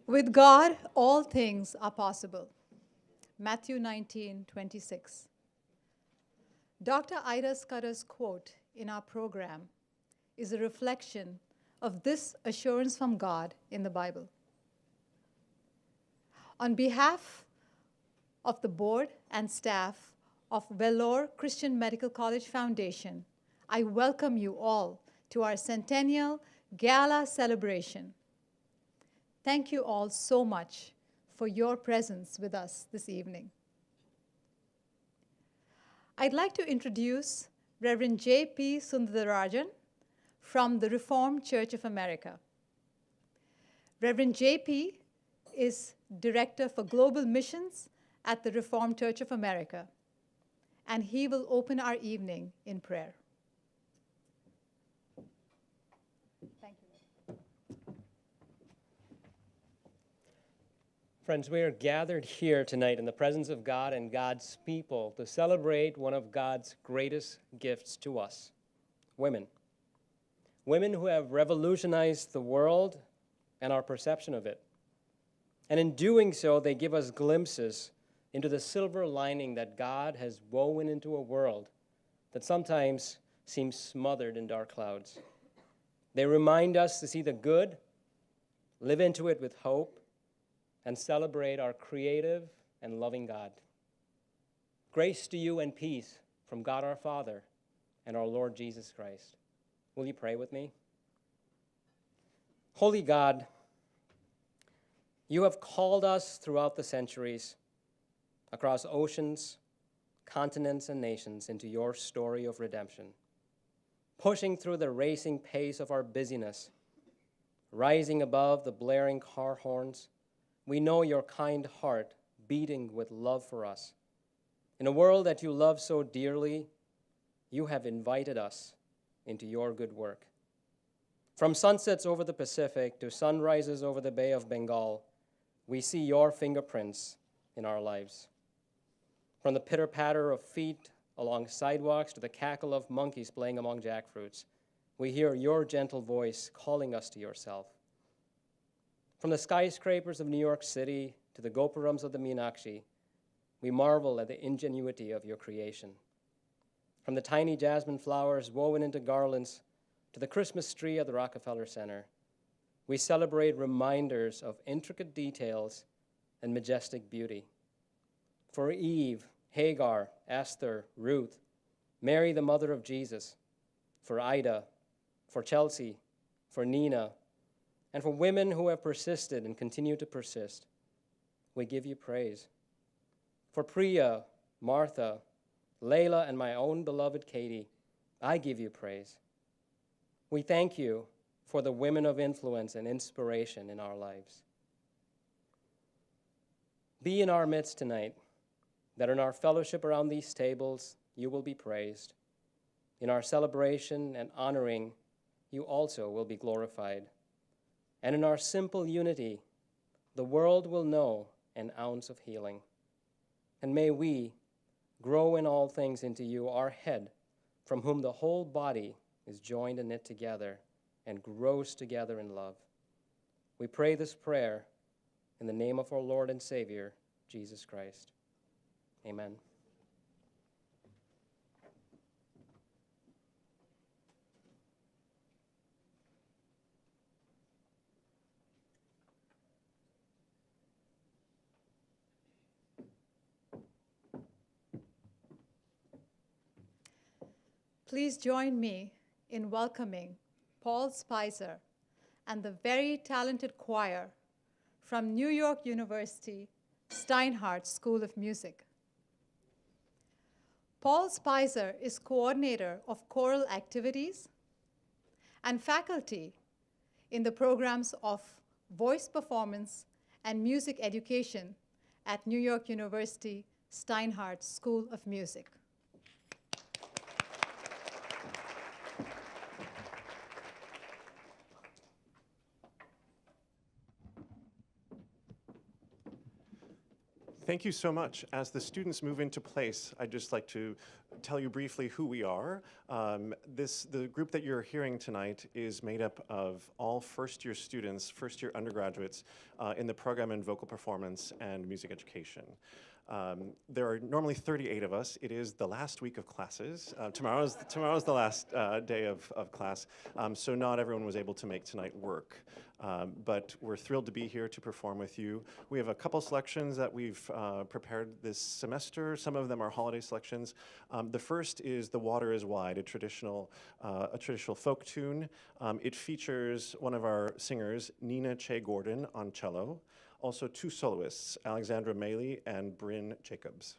With God, all things are possible. Matthew 19:26. Dr. Ida Scudder's quote in our program is a reflection of this assurance from God in the Bible. On behalf of the board and staff of Vellore Christian Medical College Foundation, I welcome you all to our Centennial Gala celebration. Thank you all so much for your presence with us this evening. I'd like to introduce Reverend J.P. Sundarajan from the Reformed Church of America. Reverend J.P. is Director for Global Missions at the Reformed Church of America, and he will open our evening in prayer. Thank you. Friends, we are gathered here tonight in the presence of God and God's people to celebrate one of God's greatest gifts to us, women. Women who have revolutionized the world and our perception of it. And in doing so, they give us glimpses into the silver lining that God has woven into a world that sometimes seems smothered in dark clouds. They remind us to see the good, live into it with hope, and celebrate our creative and loving God. Grace to you and peace from God our Father and our Lord Jesus Christ. Will you pray with me? Holy God, you have called us throughout the centuries, across oceans, continents, and nations into your story of redemption, pushing through the racing pace of our busyness, rising above the blaring car horns. We know your kind heart beating with love for us. In a world that you love so dearly, you have invited us into your good work. From sunsets over the Pacific to sunrises over the Bay of Bengal, we see your fingerprints in our lives. From the pitter-patter of feet along sidewalks to the cackle of monkeys playing among jackfruits, we hear your gentle voice calling us to yourself. From the skyscrapers of New York City to the gopurams of the Meenakshi, we marvel at the ingenuity of your creation. From the tiny jasmine flowers woven into garlands to the Christmas tree at the Rockefeller Center, we celebrate reminders of intricate details and majestic beauty. For Eve, Hagar, Esther, Ruth, Mary, the mother of Jesus, for Ida, for Chelsea, for Nina, and for women who have persisted and continue to persist, we give you praise. For Priya, Martha, Layla, and my own beloved Katie, I give you praise. We thank you for the women of influence and inspiration in our lives. Be in our midst tonight, that in our fellowship around these tables, you will be praised. In our celebration and honoring, you also will be glorified. And in our simple unity, the world will know an ounce of healing. And may we grow in all things into you, our head, from whom the whole body is joined and knit together and grows together in love. We pray this prayer in the name of our Lord and Savior, Jesus Christ. Amen. Please join me in welcoming Paul Spicer and the very talented choir from New York University Steinhardt School of Music. Paul Spicer is coordinator of choral activities and faculty in the programs of voice performance and music education at New York University Steinhardt School of Music. Thank you so much. As the students move into place, I'd just like to tell you briefly who we are. The group that you're hearing tonight is made up of all first-year students, first-year undergraduates in the program in vocal performance and music education. There are normally 38 of us. It is the last week of classes. Tomorrow's the last day of class, so not everyone was able to make tonight work. But we're thrilled to be here to perform with you. We have a couple selections that we've prepared this semester. Some of them are holiday selections. The first is "The Water is Wide," a traditional folk tune. It features one of our singers, Nina Che Gordon, on cello. Also two soloists, Alexandra Maley and Bryn Jacobs.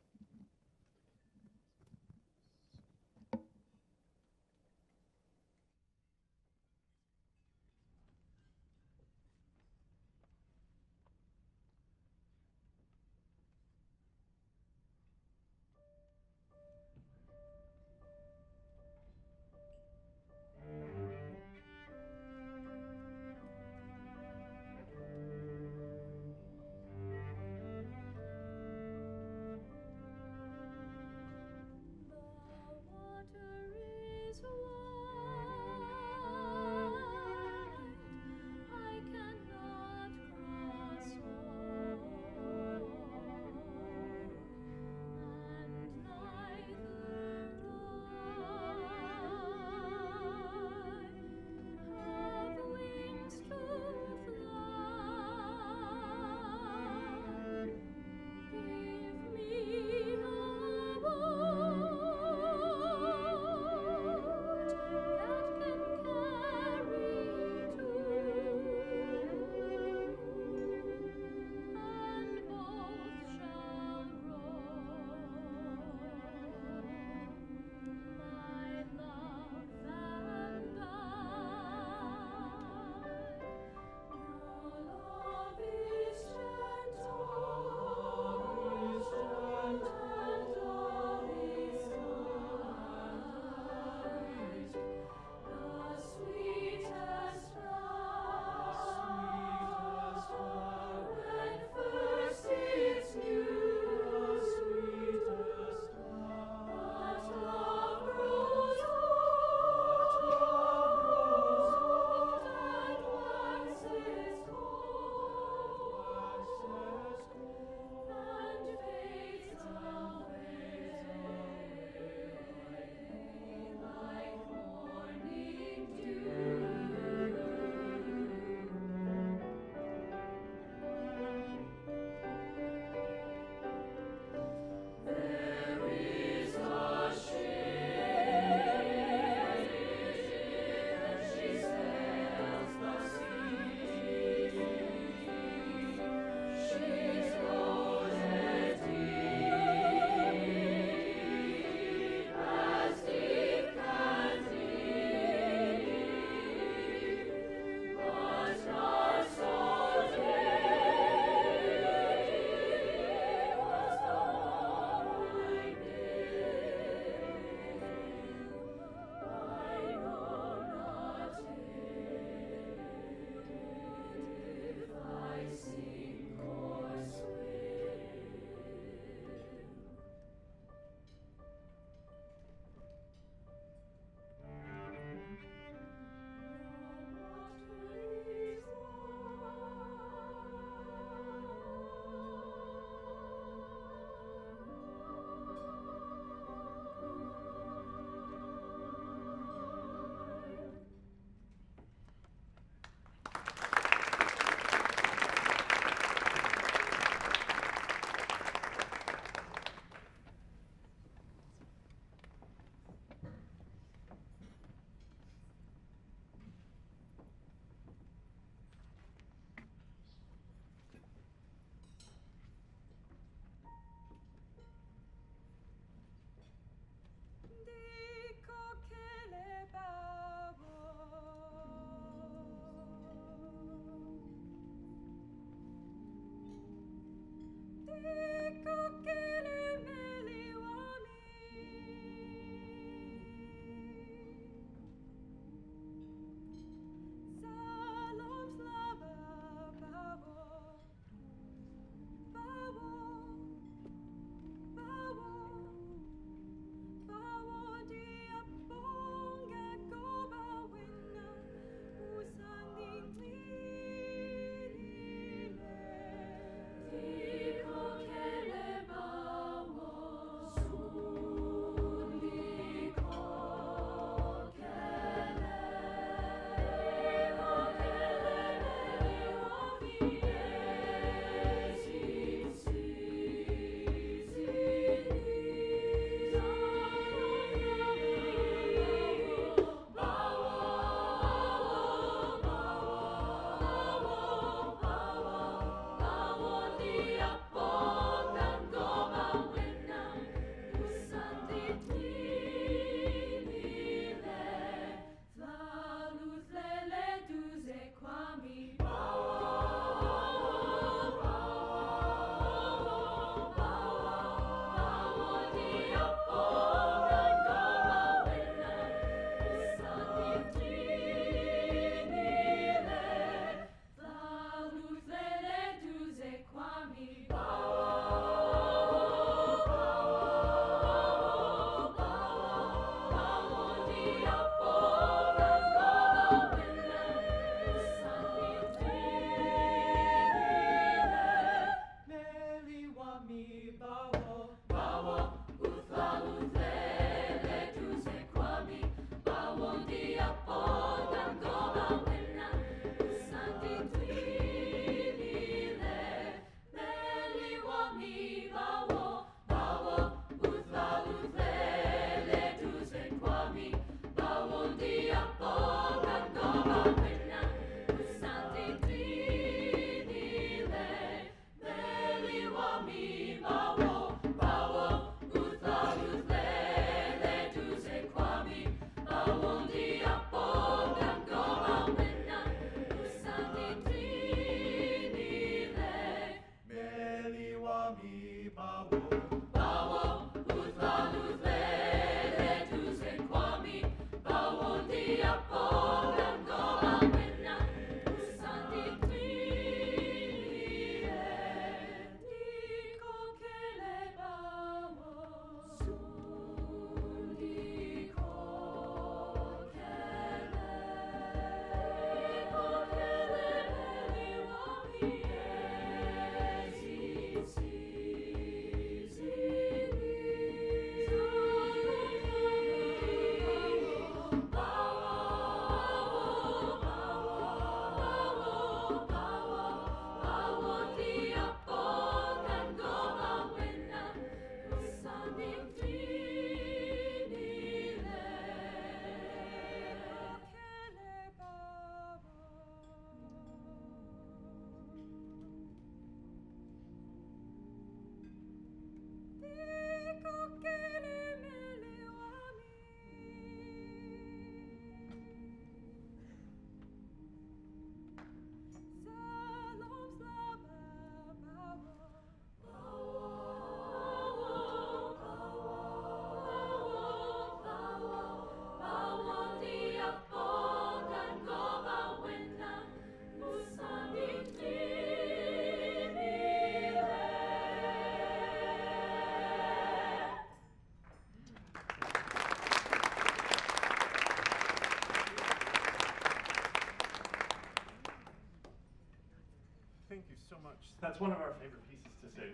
much. That's one of our favorite pieces to sing.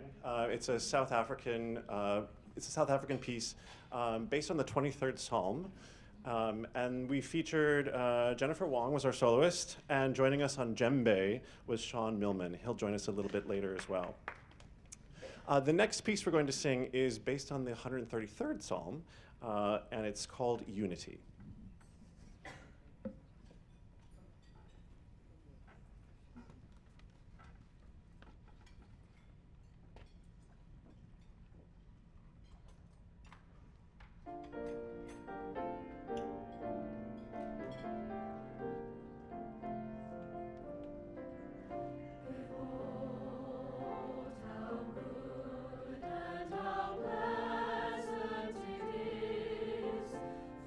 It's a South African piece based on the 23rd Psalm. And we featured Jennifer Wong was our soloist, and joining us on djembe was Sean Millman. He'll join us a little bit later as well. The next piece we're going to sing is based on the 133rd Psalm, and it's called Unity.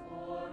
For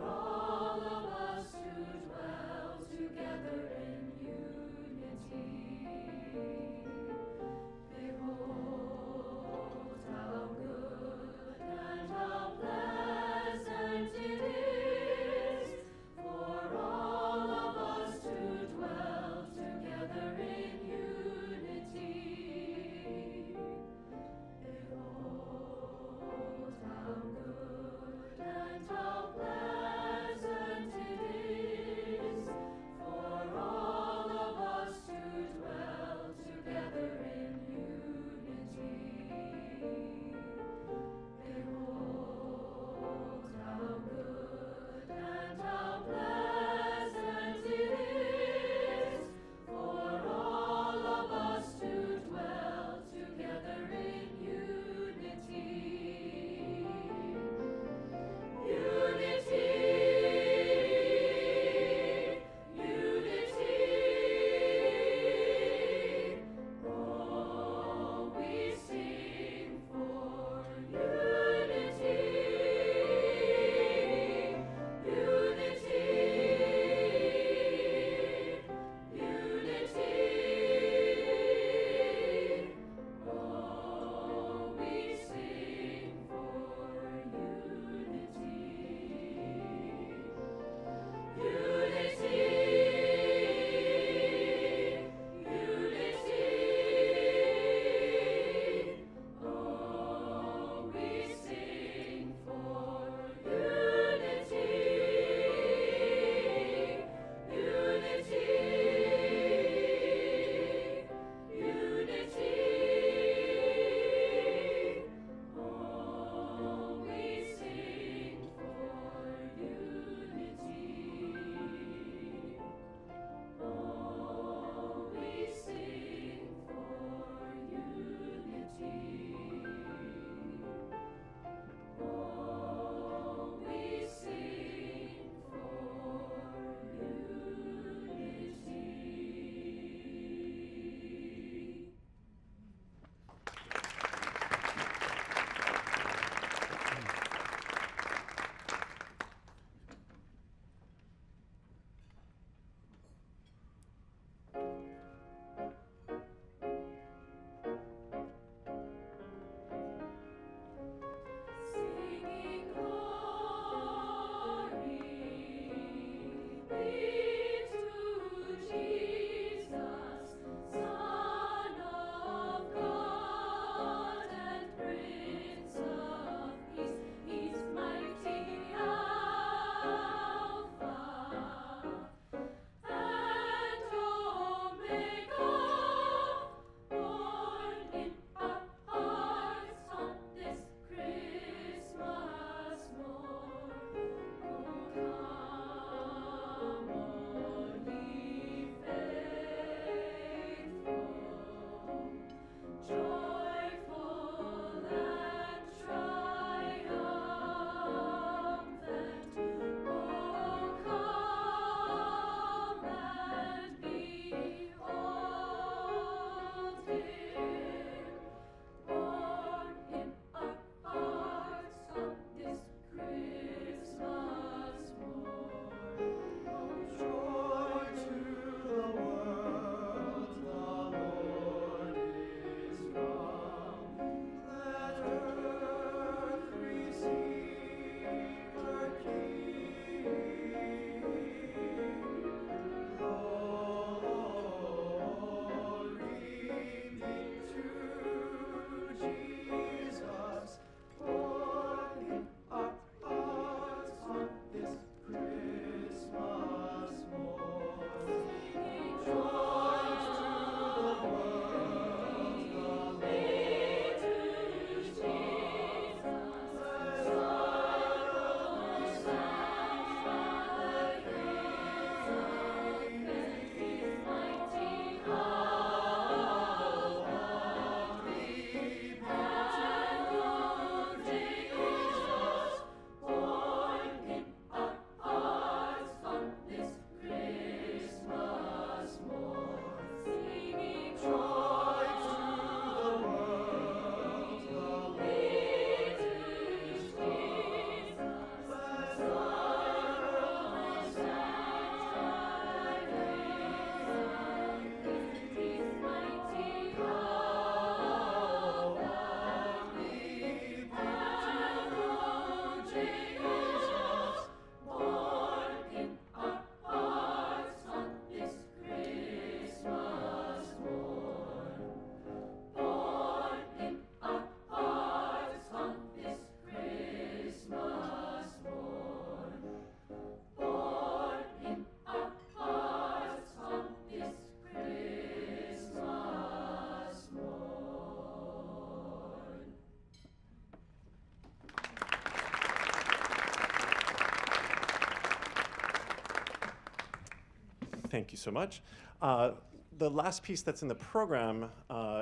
Thank you so much. The last piece that's in the program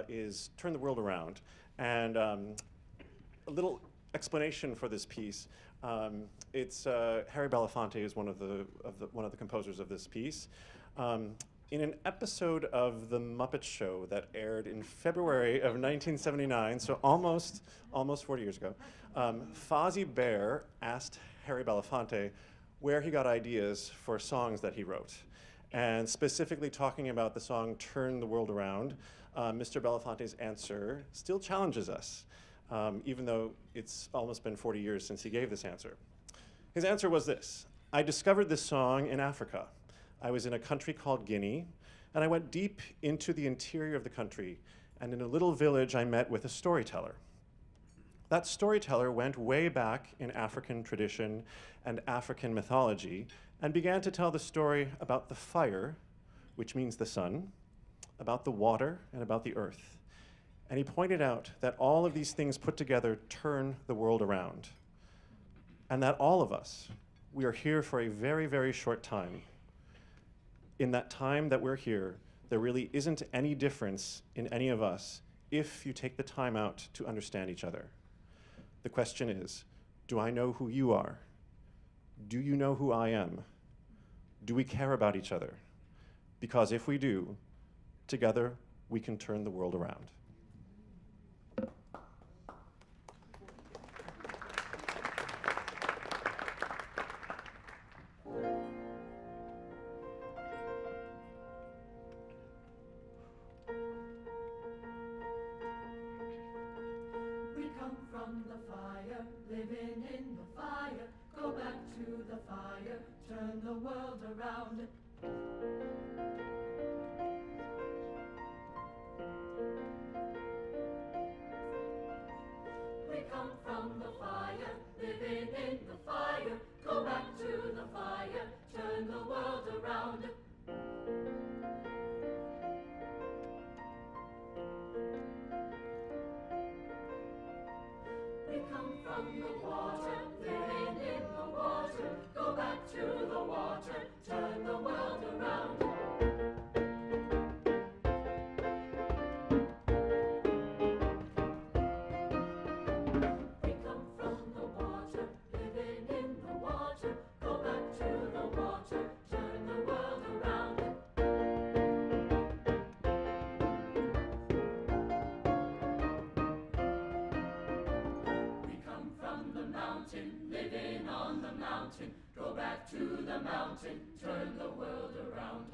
is Turn the World Around. And a little explanation for this piece. It's Harry Belafonte is one of the composers of this piece. In an episode of The Muppet Show that aired in February of 1979, so almost 40 years ago, Fozzie Bear asked Harry Belafonte where he got ideas for songs that he wrote. And specifically talking about the song Turn the World Around, Mr. Belafonte's answer still challenges us, even though it's almost been 40 years since he gave this answer. His answer was this: I discovered this song in Africa. I was in a country called Guinea, and I went deep into the interior of the country, and in a little village I met with a storyteller. That storyteller went way back in African tradition and African mythology and began to tell the story about the fire, which means the sun, about the water, and about the earth. And he pointed out that all of these things put together turn the world around, and that all of us, we are here for a very, very short time. In that time that we're here, there really isn't any difference in any of us if you take the time out to understand each other. The question is, do I know who you are? Do you know who I am? Do we care about each other? Because if we do, together we can turn the world around. We come from the fire, living in the fire, go back to the fire, turn the world around. We come from the fire, living in the fire, go back to the fire, turn the world around. We come from the water, living in the water, go back to the water, turn the world around. We come from the water, living in the water, go back to the water, turn the world around. We come from the mountain, living on the mountain, go back to the mountain, turn the world around.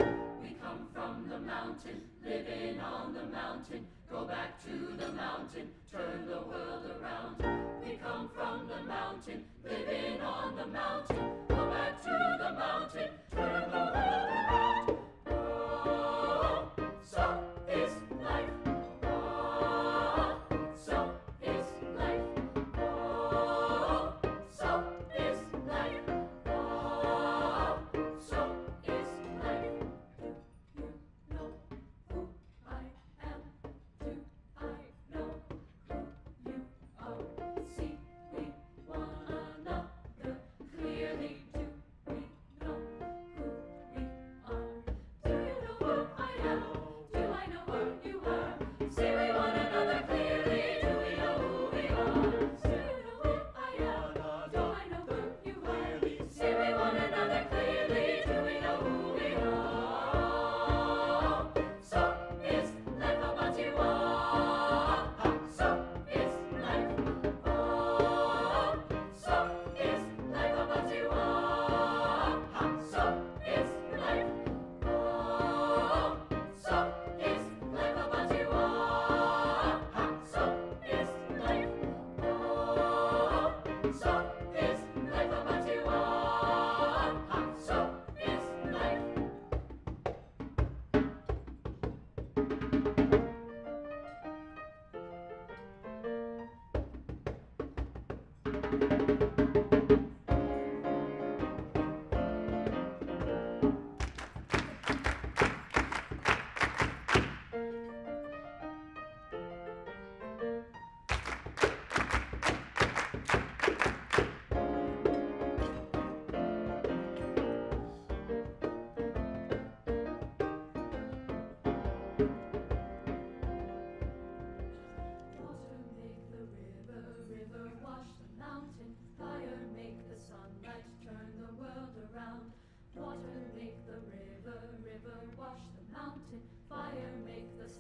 We come from the mountain, living on the mountain, go back to the mountain, turn the world around. We come from the mountain, living on the mountain, go back to the mountain, turn the world around. Oh, so is life. Oh, so is life. Oh, so is life. Oh, so is life. Do you know who I am? Do I know who you are? See we one another clearly. Do we know who we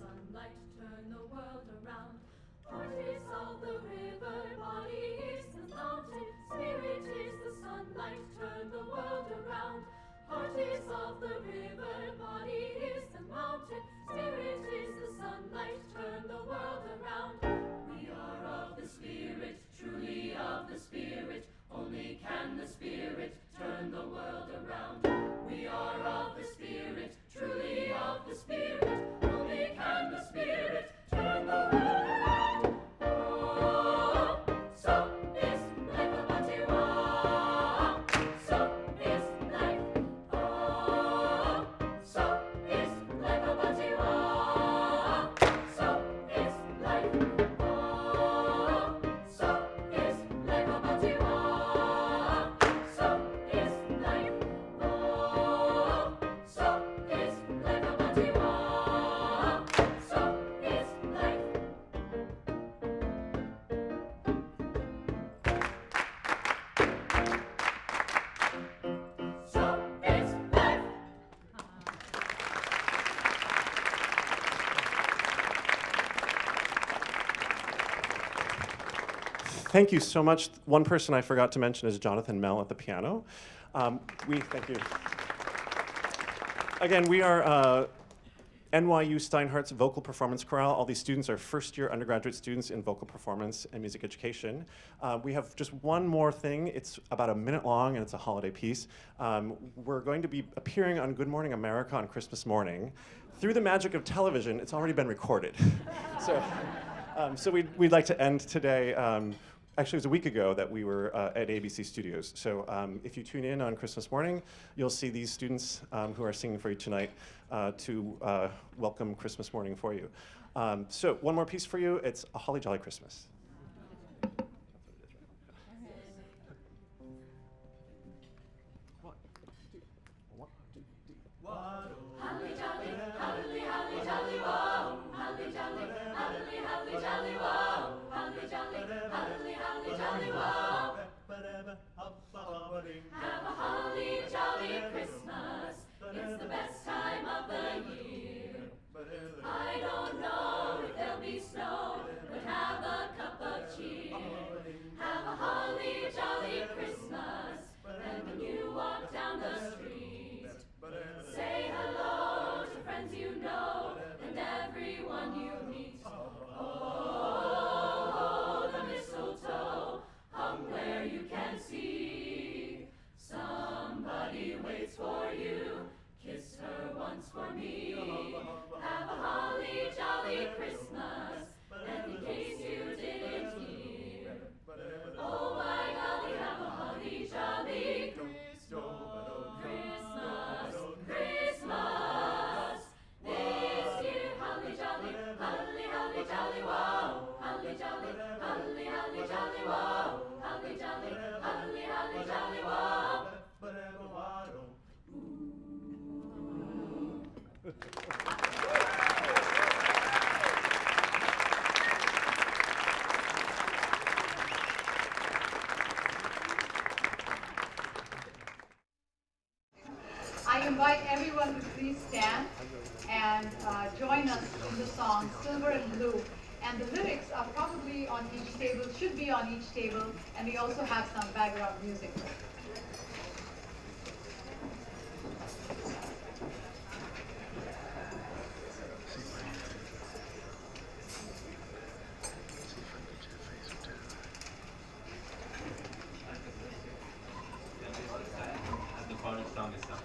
sunlight, turn the world around. Heart is of the river, body is the mountain, spirit is the sunlight, turn the world around. Heart is of the river, body is the mountain, spirit is the sunlight, turn the world around. We are of the spirit, truly of the spirit, only can the spirit turn the world around. We are of the spirit, truly of the spirit, only can the spirit turn the world around. Oh, so is life a batiwa. So is life. Oh, so is life a batiwa. So is life. Oh, so is life a batiwa. So is life. Oh, so is life a batiwa. So is life. So is life. Thank you so much. One person I forgot to mention is Jonathan Mell at the piano. Thank you. Again, we are NYU Steinhardt's Vocal Performance Chorale. All these students are first-year undergraduate students in vocal performance and music education. We have just one more thing. It's about a minute long, and it's a holiday piece. We're going to be appearing on Good Morning America on Christmas morning. Through the magic of television, it's already been recorded. So we'd like to end today. Actually, it was a week ago that we were at ABC Studios. So if you tune in on Christmas morning, you'll see these students who are singing for you tonight to welcome Christmas morning for you. So one more piece for you. It's A Holly Jolly Christmas. Holly jolly, holly, holly jolly, wow. Holly jolly, holly, holly jolly, wow. Holly jolly, holly, holly jolly, wow. Have a holly jolly Christmas. It's the best time of the year. I don't know if there'll be snow, but have a cup of cheer. Have a holly jolly Christmas. And when you walk down the street, say hello to friends you know and everyone you meet. Oh, the mistletoe hung where you can see. Somebody waits for you. Kiss her once for me. Have a holly jolly Christmas. And in case you didn't hear, oh my golly, have a holly jolly Christmas, Christmas. This year, holly jolly, holly, holly jolly, wow. Holly jolly, holly, holly jolly, wow. Holly jolly, holly, holly jolly, wow. I invite everyone to please stand and join us in the song Silver and Blue. And the lyrics are probably on each table, should be on each table, and we also have some background music. The following song is sung.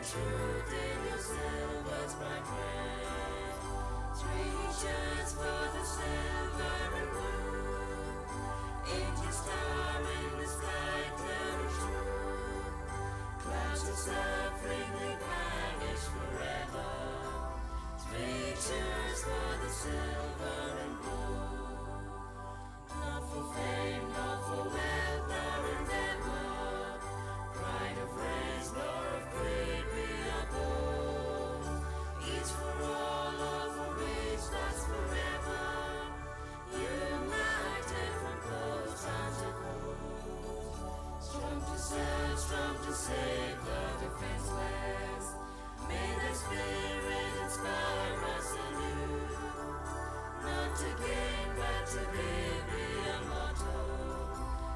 truth in your silver's bright red. 3 cheers for the silver and blue. Angel star in the sky, clear and true. Clouds of suffering, they vanish forever. 3 cheers for the silver and blue. Not for fame, not for wealth, nor endeavor, pride of race, nor of creed be above. Each for all, all for each, that's forever. United from coast to coast. Strong to serve, strong to save the defenseless. May their spirit inspire us anew. Not to gain, but to live be a motto.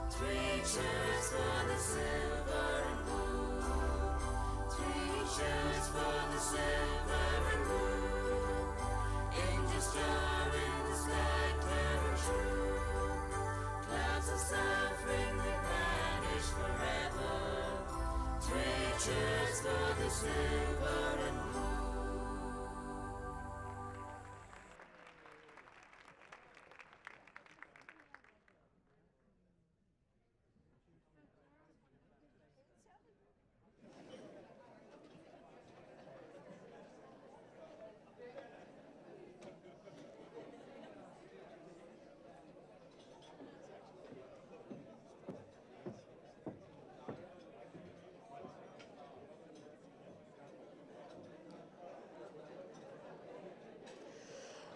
3 cheers for the silver and blue. 3 cheers for the silver and blue. Angel star in the sky, clear and true. Clouds of suffering, they vanish forever. 3 cheers for the silver and blue.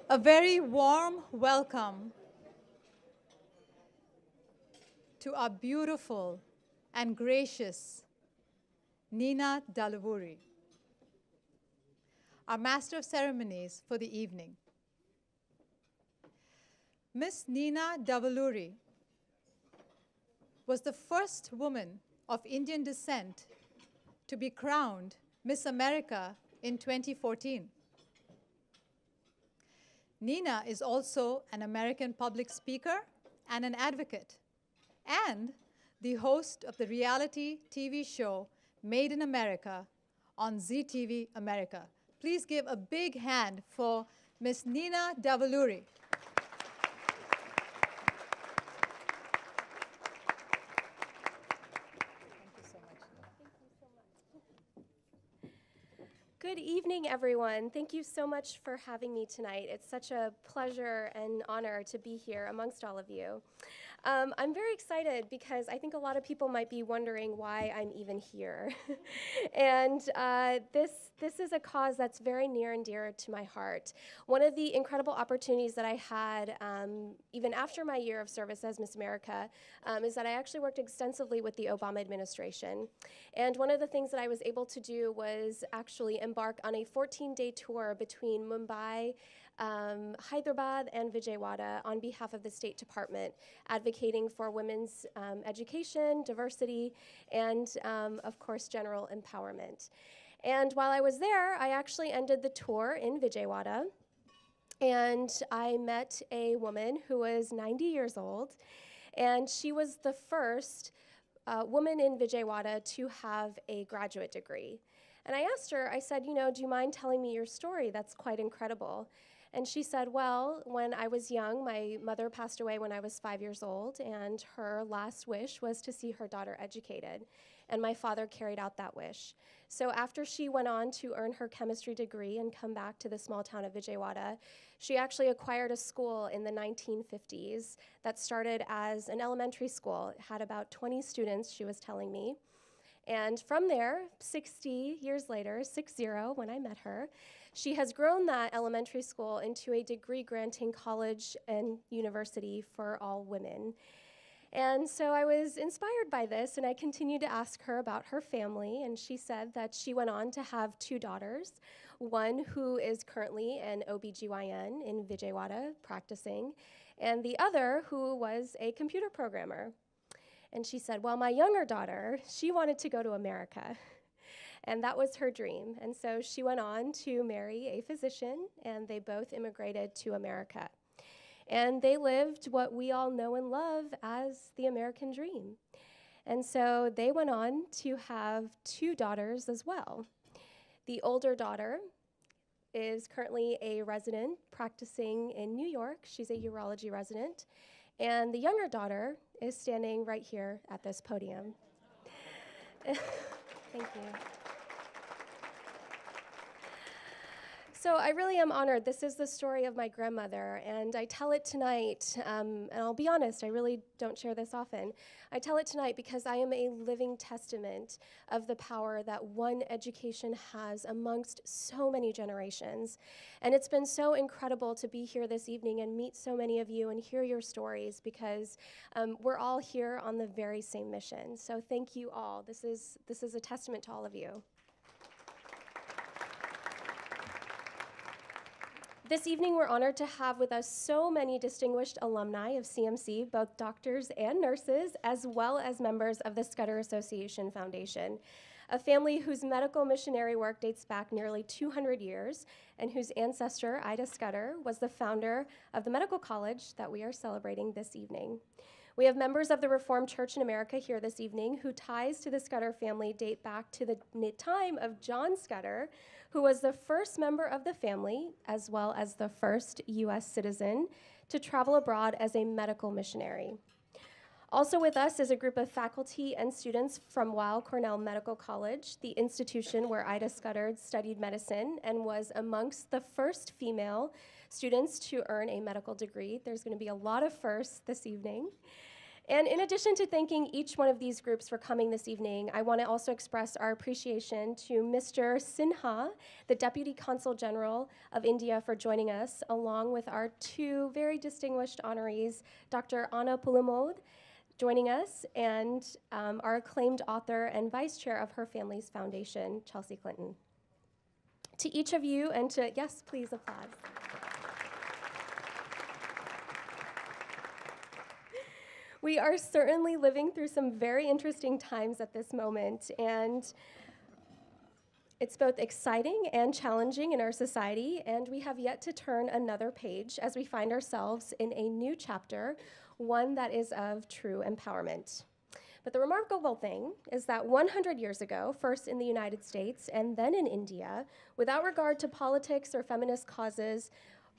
A very warm welcome to our beautiful and gracious Nina Dalavuri, our Master of Ceremonies for the evening. Miss Nina Davaluri was the first woman of Indian descent to be crowned Miss America in 2014. Nina is also an American public speaker and an advocate, and the host of the reality TV show Made in America on ZTV America. Please give a big hand for Miss Nina Davaluri. Good evening, everyone. Thank you so much for having me tonight. It's such a pleasure and honor to be here amongst all of you. I'm very excited because I think a lot of people might be wondering why I'm even here. And this is a cause that's very near and dear to my heart. One of the incredible opportunities that I had, even after my year of service as Miss America, is that I actually worked extensively with the Obama administration. And one of the things that I was able to do was actually embark on a 14-day tour between Mumbai, Hyderabad, and Vijayawada on behalf of the State Department, advocating for women's education, diversity, and of course, general empowerment. And while I was there, I actually ended the tour in Vijayawada, and I met a woman who was 90 years old, and she was the first woman in Vijayawada to have a graduate degree. And I asked her, I said, do you mind telling me your story? That's quite incredible. And she said, well, when I was young, my mother passed away when I was 5 years old, and her last wish was to see her daughter educated. And my father carried out that wish. So after she went on to earn her chemistry degree and come back to the small town of Vijayawada, she actually acquired a school in the 1950s that started as an elementary school. It had about 20 students, she was telling me. And from there, 60 years later, 60 when I met her, she has grown that elementary school into a degree-granting college and university for all women. And so I was inspired by this, and I continued to ask her about her family, and she said that she went on to have 2 daughters, one who is currently an OBGYN in Vijayawada practicing, and the other who was a computer programmer. And she said, well, my younger daughter, she wanted to go to America. And that was her dream. And so she went on to marry a physician, and they both immigrated to America. And they lived what we all know and love as the American dream. And so they went on to have 2 daughters as well. The older daughter is currently a resident practicing in New York. She's a urology resident. And the younger daughter is standing right here at this podium. Thank you. So I really am honored. This is the story of my grandmother, and I tell it tonight, and I'll be honest, I really don't share this often. I tell it tonight because I am a living testament of the power that one education has amongst so many generations. And it's been so incredible to be here this evening and meet so many of you and hear your stories, because we're all here on the very same mission. So thank you all. This is a testament to all of you. This evening, we're honored to have with us so many distinguished alumni of CMC, both doctors and nurses, as well as members of the Scudder Association Foundation, a family whose medical missionary work dates back nearly 200 years, and whose ancestor, Ida Scudder, was the founder of the medical college that we are celebrating this evening. We have members of the Reformed Church in America here this evening whose ties to the Scudder family date back to the time of John Scudder, who was the first member of the family, as well as the first U.S. citizen, to travel abroad as a medical missionary. Also with us is a group of faculty and students from Weill Cornell Medical College, the institution where Ida Scudder studied medicine and was amongst the first female students to earn a medical degree. There's going to be a lot of firsts this evening. And in addition to thanking each one of these groups for coming this evening, I want to also express our appreciation to Mr. Sinha, the Deputy Consul General of India, for joining us, along with our two very distinguished honorees, Dr. Anna Pulamode, joining us, and our acclaimed author and vice chair of her family's foundation, Chelsea Clinton. To each of you, and to, yes, please applaud. We are certainly living through some very interesting times at this moment, and it's both exciting and challenging in our society, and we have yet to turn another page as we find ourselves in a new chapter, one that is of true empowerment. But the remarkable thing is that 100 years ago, first in the United States and then in India, without regard to politics or feminist causes,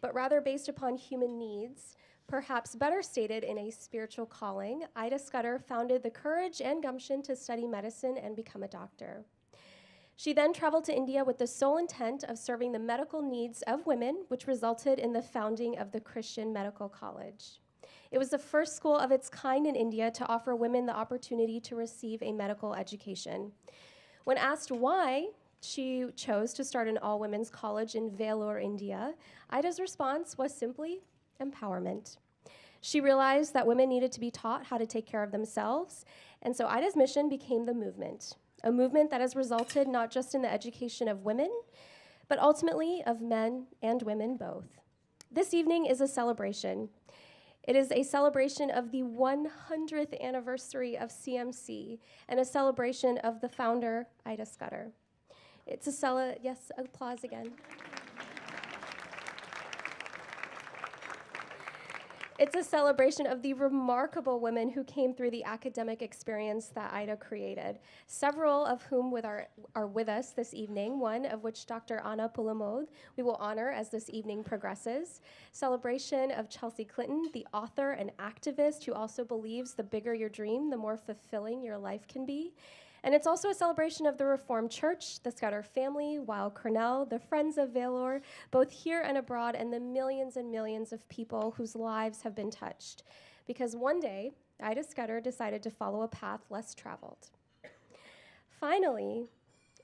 but rather based upon human needs, perhaps better stated in a spiritual calling, Ida Scudder founded the courage and gumption to study medicine and become a doctor. She then traveled to India with the sole intent of serving the medical needs of women, which resulted in the founding of the Christian Medical College. It was the first school of its kind in India to offer women the opportunity to receive a medical education. When asked why she chose to start an all-women's college in Vellore, India, Ida's response was simply empowerment. She realized that women needed to be taught how to take care of themselves, and so Ida's mission became the movement, a movement that has resulted not just in the education of women, but ultimately of men and women both. This evening is a celebration. It is a celebration of the 100th anniversary of CMC and a celebration of the founder, Ida Scudder. It's a yes, applause again. It's a celebration of the remarkable women who came through the academic experience that Ida created, several of whom are with us this evening, one of which Dr. Anna Pulamode we will honor as this evening progresses. Celebration of Chelsea Clinton, the author and activist who also believes the bigger your dream, the more fulfilling your life can be. And it's also a celebration of the Reformed Church, the Scudder family, Weill Cornell, the Friends of Vellore, both here and abroad, and the millions and millions of people whose lives have been touched. Because one day, Ida Scudder decided to follow a path less traveled. Finally,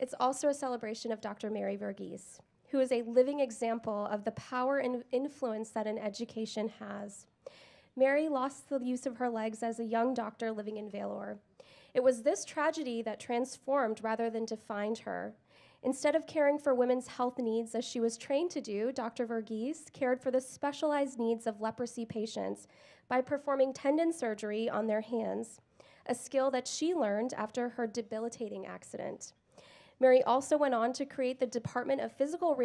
it's also a celebration of Dr. Mary Verghese, who is a living example of the power and influence that an education has. Mary lost the use of her legs as a young doctor living in Vellore. It was this tragedy that transformed rather than defined her. Instead of caring for women's health needs as she was trained to do, Dr. Verghese cared for the specialized needs of leprosy patients by performing tendon surgery on their hands, a skill that she learned after her debilitating accident. Mary also went on to create the Department of Physical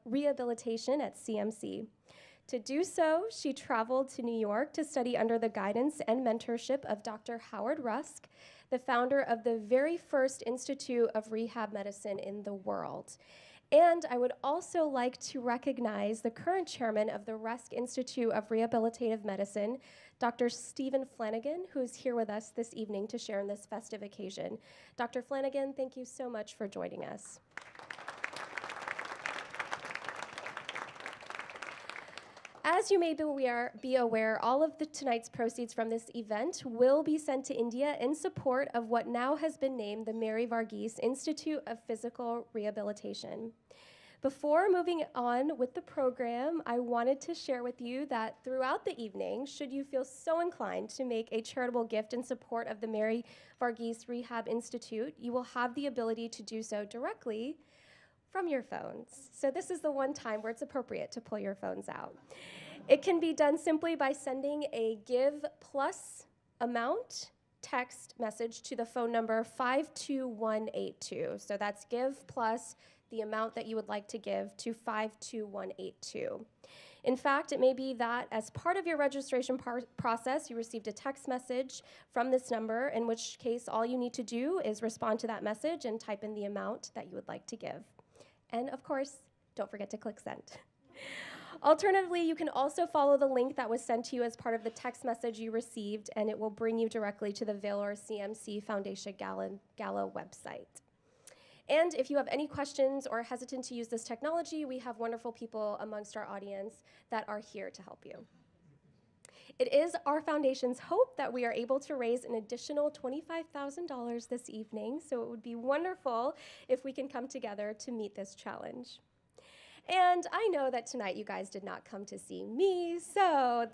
Rehabilitation at CMC. To do so, she traveled to New York to study under the guidance and mentorship of Dr. Howard Rusk, the founder of the very first Institute of Rehab Medicine in the world. And I would also like to recognize the current chairman of the Rusk Institute of Rehabilitative Medicine, Dr. Stephen Flanagan, who's here with us this evening to share in this festive occasion. Dr. Flanagan, thank you so much for joining us. As you may be aware, all of tonight's proceeds from this event will be sent to India in support of what now has been named the Mary Varghese Institute of Physical Rehabilitation. Before moving on with the program, I wanted to share with you that throughout the evening, should you feel so inclined to make a charitable gift in support of the Mary Varghese Rehab Institute, you will have the ability to do so directly from your phones. So this is the one time where it's appropriate to pull your phones out. It can be done simply by sending a give plus amount text message to the phone number 52182. So that's give plus the amount that you would like to give to 52182. In fact, it may be that as part of your registration process, you received a text message from this number, in which case all you need to do is respond to that message and type in the amount that you would like to give. And of course, don't forget to click send. Alternatively, you can also follow the link that was sent to you as part of the text message you received, and it will bring you directly to the Vellore CMC Foundation Gala website. And if you have any questions or hesitant to use this technology, we have wonderful people amongst our audience that are here to help you. It is our foundation's hope that we are able to raise an additional $25,000 this evening, so it would be wonderful if we can come together to meet this challenge. And I know that tonight you guys did not come to see me, so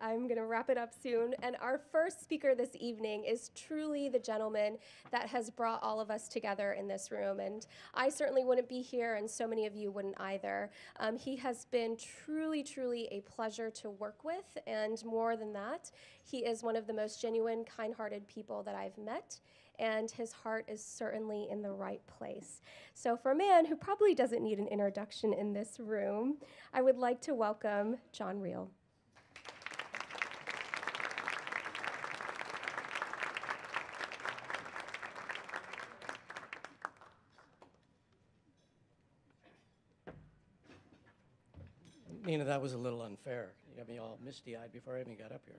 I'm going to wrap it up soon. And our first speaker this evening is truly the gentleman that has brought all of us together in this room. And I certainly wouldn't be here, and so many of you wouldn't either. He has been truly, truly a pleasure to work with. And more than that, he is one of the most genuine, kind-hearted people that I've met. And his heart is certainly in the right place. So for a man who probably doesn't need an introduction in this room, I would like to welcome John Reel. Nina, that was a little unfair. You got me all misty-eyed before I even got up here.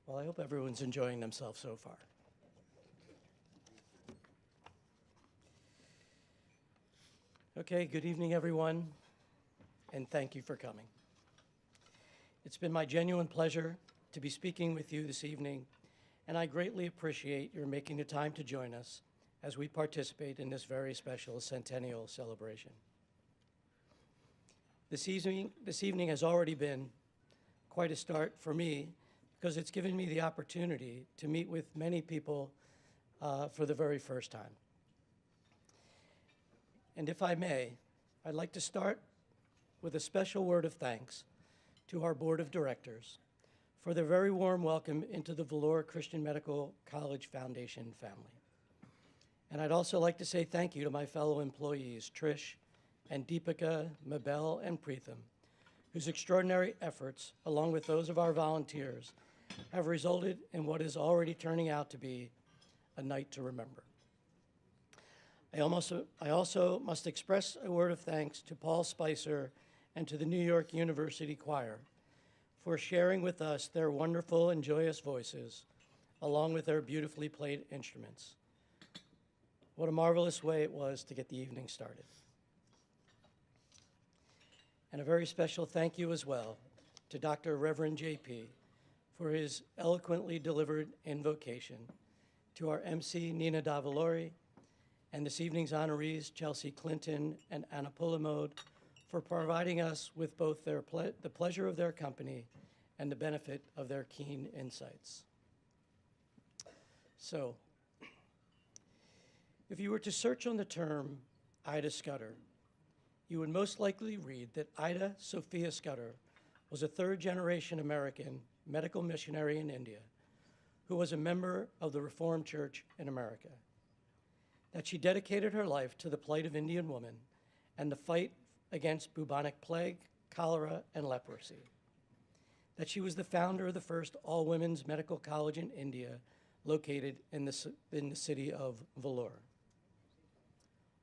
Well, I hope everyone's enjoying themselves so far. Okay, good evening, everyone, and thank you for coming. It's been my genuine pleasure to be speaking with you this evening, and I greatly appreciate your making the time to join us as we participate in this very special centennial celebration. This evening has already been quite a start for me, because it's given me the opportunity to meet with many people for the very first time. And if I may, I'd like to start with a special word of thanks to our board of directors for their very warm welcome into the Vellore Christian Medical College Foundation family. And I'd also like to say thank you to my fellow employees, Trish and Deepika, Mabel, and Preetham, whose extraordinary efforts, along with those of our volunteers, have resulted in what is already turning out to be a night to remember. I also must express a word of thanks to Paul Spicer and to the New York University Choir for sharing with us their wonderful and joyous voices, along with their beautifully played instruments. What a marvelous way it was to get the evening started. And a very special thank you as well to Dr. Reverend J.P. for his eloquently delivered invocation, to our MC, Nina Davallori, and this evening's honorees, Chelsea Clinton and Anna Pulamode, for providing us with both the pleasure of their company and the benefit of their keen insights. So, if you were to search on the term Ida Scudder, you would most likely read that Ida Sophia Scudder was a third-generation American medical missionary in India who was a member of the Reformed Church in America, that she dedicated her life to the plight of Indian women and the fight against bubonic plague, cholera, and leprosy. That she was the founder of the first all-women's medical college in India, located in the city of Vellore.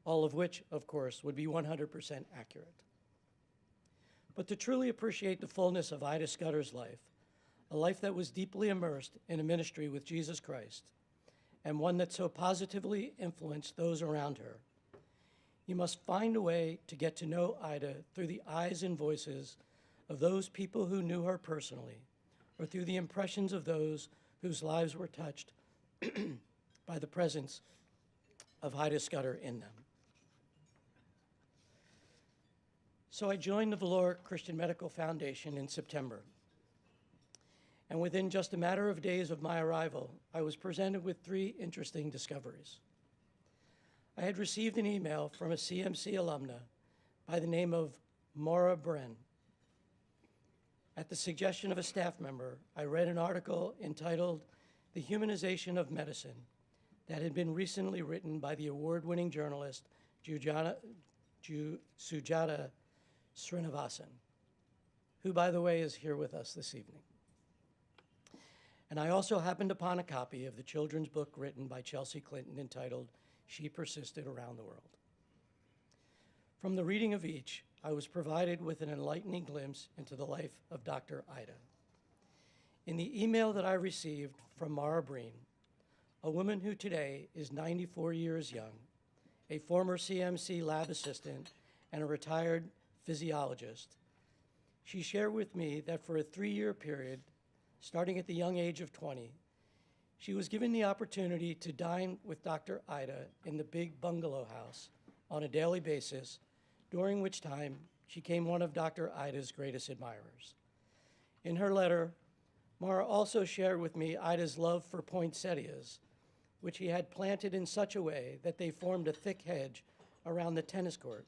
All of which, of course, would be 100% accurate. But to truly appreciate the fullness of Ida Scudder's life, a life that was deeply immersed in a ministry with Jesus Christ, and one that so positively influenced those around her, you must find a way to get to know Ida through the eyes and voices of those people who knew her personally, or through the impressions of those whose lives were touched by the presence of Ida Scudder in them. So I joined the Vellore Christian Medical Foundation in September. And within just a matter of days of my arrival, I was presented with three interesting discoveries. I had received an email from a CMC alumna by the name of Maura Bren. At the suggestion of a staff member, I read an article entitled "The Humanization of Medicine" that had been recently written by the award-winning journalist Sujata Srinivasan, who, by the way, is here with us this evening. And I also happened upon a copy of the children's book written by Chelsea Clinton entitled "She Persisted Around the World." From the reading of each, I was provided with an enlightening glimpse into the life of Dr. Ida. In the email that I received from Maura Breen, a woman who today is 94 years young, a former CMC lab assistant, and a retired physiologist, she shared with me that for a 3-year period, starting at the young age of 20, she was given the opportunity to dine with Dr. Ida in the big bungalow house on a daily basis, during which time she became one of Dr. Ida's greatest admirers. In her letter, Maura also shared with me Ida's love for poinsettias, which he had planted in such a way that they formed a thick hedge around the tennis court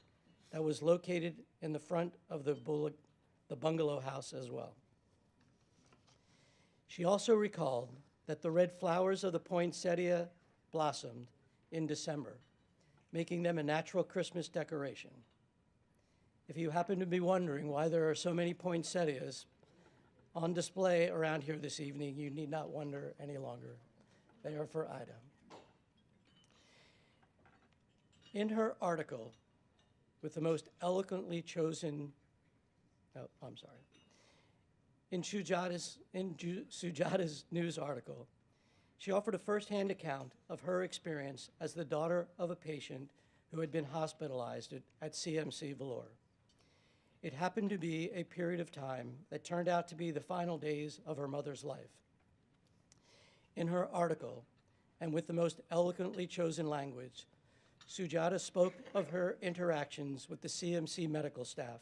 that was located in the front of the bungalow house as well. She also recalled that the red flowers of the poinsettia blossomed in December, making them a natural Christmas decoration. If you happen to be wondering why there are so many poinsettias on display around here this evening, you need not wonder any longer. They are for Ida. In her article, with the most eloquently chosen, in Sujata's news article, she offered a firsthand account of her experience as the daughter of a patient who had been hospitalized at CMC Vellore. It happened to be a period of time that turned out to be the final days of her mother's life. In her article, and with the most eloquently chosen language, Sujata spoke of her interactions with the CMC medical staff,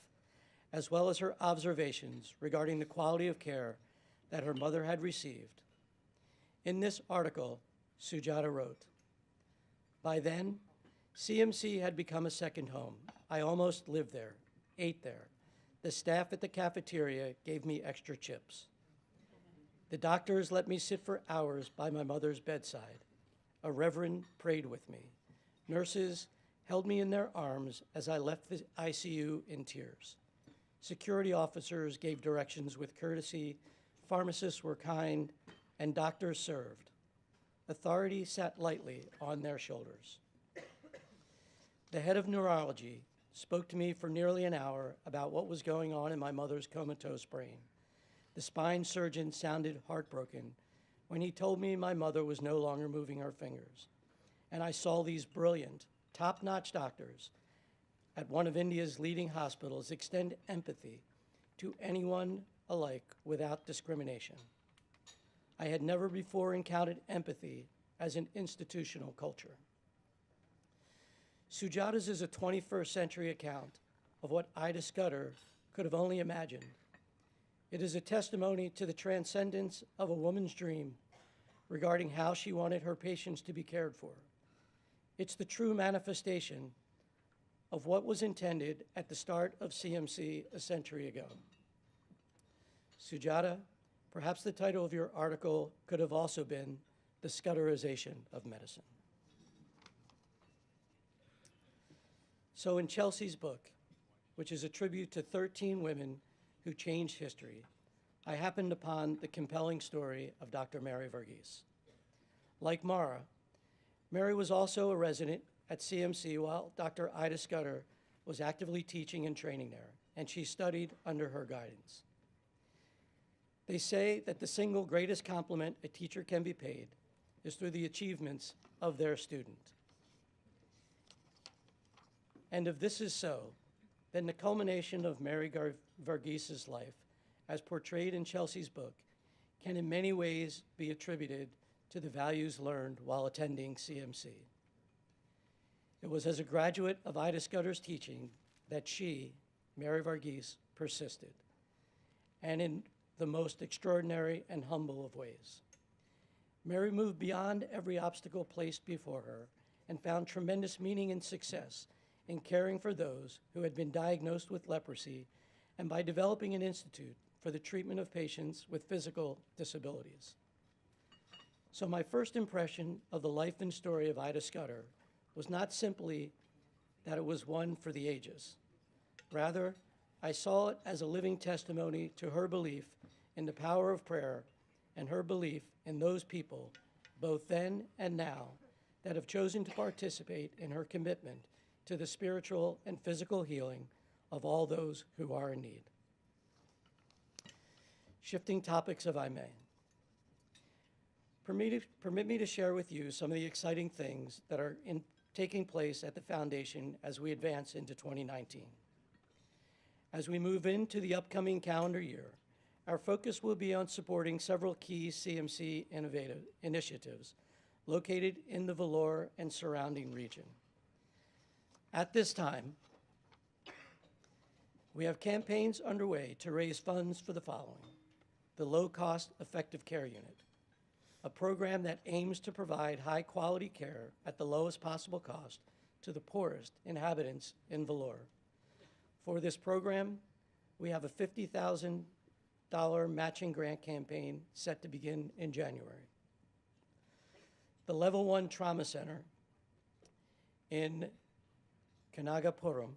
as well as her observations regarding the quality of care that her mother had received. In this article, Sujata wrote, "By then, CMC had become a second home. I almost lived there, ate there. The staff at the cafeteria gave me extra chips. The doctors let me sit for hours by my mother's bedside. A reverend prayed with me. Nurses held me in their arms as I left the ICU in tears. Security officers gave directions with courtesy, pharmacists were kind, and doctors served. Authority sat lightly on their shoulders. The head of neurology spoke to me for nearly an hour about what was going on in my mother's comatose brain. The spine surgeon sounded heartbroken when he told me my mother was no longer moving her fingers. And I saw these brilliant, top-notch doctors at one of India's leading hospitals extend empathy to anyone alike without discrimination. I had never before encountered empathy as an institutional culture." Sujata's is a 21st century account of what Ida Scudder could have only imagined. It is a testimony to the transcendence of a woman's dream regarding how she wanted her patients to be cared for. It's the true manifestation of what was intended at the start of CMC a century ago. Sujata, perhaps the title of your article could have also been "The Scudderization of Medicine." So in Chelsea's book, which is a tribute to 13 women who changed history, I happened upon the compelling story of Dr. Mary Varghese. Like Mara, Mary was also a resident at CMC while Dr. Ida Scudder was actively teaching and training there, and she studied under her guidance. They say that the single greatest compliment a teacher can be paid is through the achievements of their student. And if this is so, then the culmination of Mary Varghese's life, as portrayed in Chelsea's book, can in many ways be attributed to the values learned while attending CMC. It was as a graduate of Ida Scudder's teaching that she, Mary Varghese, persisted, and in the most extraordinary and humble of ways. Mary moved beyond every obstacle placed before her and found tremendous meaning and success in caring for those who had been diagnosed with leprosy and by developing an institute for the treatment of patients with physical disabilities. So my first impression of the life and story of Ida Scudder was not simply that it was one for the ages. Rather, I saw it as a living testimony to her belief in the power of prayer and her belief in those people, both then and now, that have chosen to participate in her commitment to the spiritual and physical healing of all those who are in need. Shifting topics, if I may. Permit me to share with you some of the exciting things that are taking place at the Foundation as we advance into 2019. As we move into the upcoming calendar year, our focus will be on supporting several key CMC innovative initiatives located in the Vellore and surrounding region. At this time, we have campaigns underway to raise funds for the following: the Low-Cost Effective Care Unit, a program that aims to provide high-quality care at the lowest possible cost to the poorest inhabitants in Vellore. For this program, we have a $50,000 matching grant campaign set to begin in January. The Level 1 Trauma Center in Kanagapuram.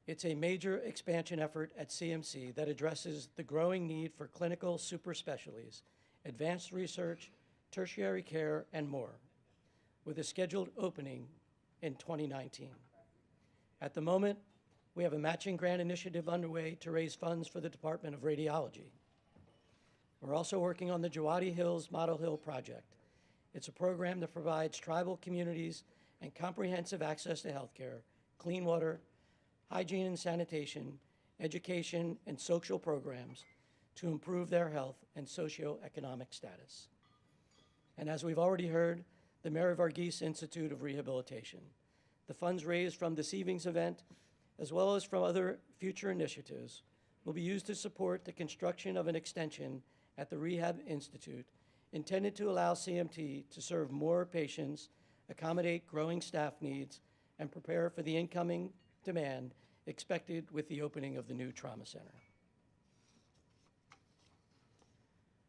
It's a major expansion effort at CMC that addresses the growing need for clinical super specialties, advanced research, tertiary care, and more, with a scheduled opening in 2019. At the moment, we have a matching grant initiative underway to raise funds for the Department of Radiology. We're also working on the Jawadi Hills Model Hill Project. It's a program that provides tribal communities and comprehensive access to healthcare, clean water, hygiene and sanitation, education, and social programs to improve their health and socioeconomic status. And as we've already heard, the Mary Varghese Institute of Rehabilitation. The funds raised from this evening's event, as well as from other future initiatives, will be used to support the construction of an extension at the Rehab Institute intended to allow CMT to serve more patients, accommodate growing staff needs, and prepare for the incoming demand expected with the opening of the new trauma center.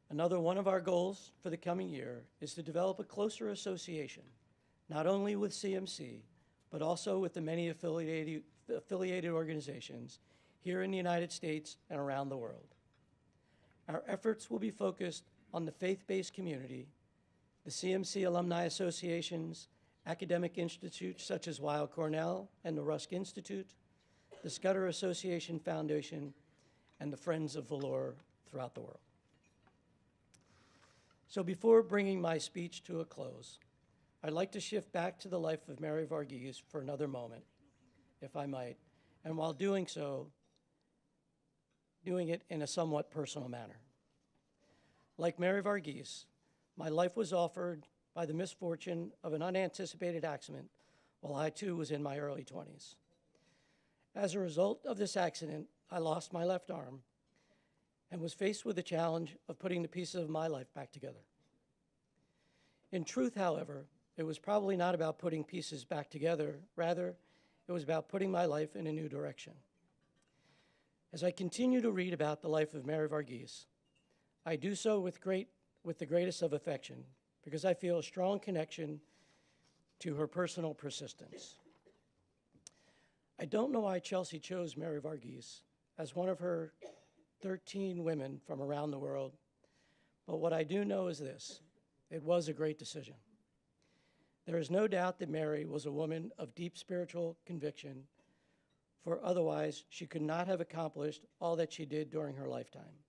Another one of our goals for the coming year is to develop a closer association, not only with CMC, but also with the many affiliated organizations here in the United States and around the world. Our efforts will be focused on the faith-based community, the CMC alumni associations, academic institutes such as Weill Cornell and the Rusk Institute, the Scudder Association Foundation, and the Friends of Vellore throughout the world. So before bringing my speech to a close, I'd like to shift back to the life of Mary Varghese for another moment, if I might, and while doing so, doing it in a somewhat personal manner. Like Mary Varghese, my life was offered by the misfortune of an unanticipated accident while I too was in my early 20s. As a result of this accident, I lost my left arm and was faced with the challenge of putting the pieces of my life back together. In truth, however, it was probably not about putting pieces back together. Rather, it was about putting my life in a new direction. As I continue to read about the life of Mary Varghese, I do so with the greatest of affection because I feel a strong connection to her personal persistence. I don't know why Chelsea chose Mary Varghese as one of her 13 women from around the world, but what I do know is this: it was a great decision. There is no doubt that Mary was a woman of deep spiritual conviction, for otherwise she could not have accomplished all that she did during her lifetime.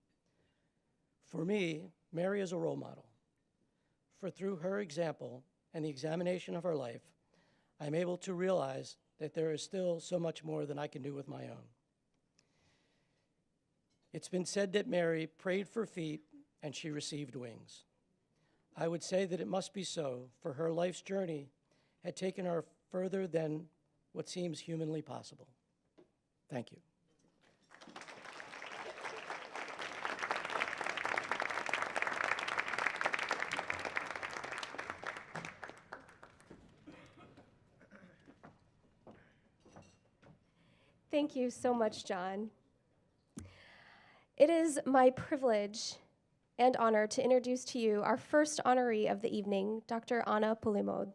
For me, Mary is a role model, for through her example and the examination of her life, I'm able to realize that there is still so much more than I can do with my own. It's been said that Mary prayed for feet and she received wings. I would say that it must be so, for her life's journey had taken her further than what seems humanly possible. Thank you. Thank you so much, John. It is my privilege and honor to introduce to you our first honoree of the evening, Dr. Anna Pulimod.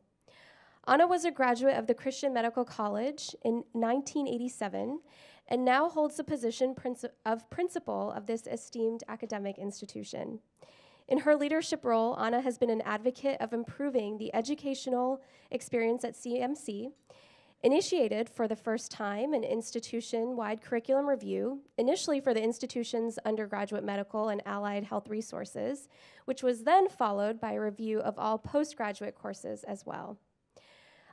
Anna was a graduate of the Christian Medical College in 1987 and now holds the position of principal of this esteemed academic institution. In her leadership role, Anna has been an advocate of improving the educational experience at CMC, initiated for the first time an institution-wide curriculum review, initially for the institution's undergraduate medical and allied health resources, which was then followed by a review of all postgraduate courses as well.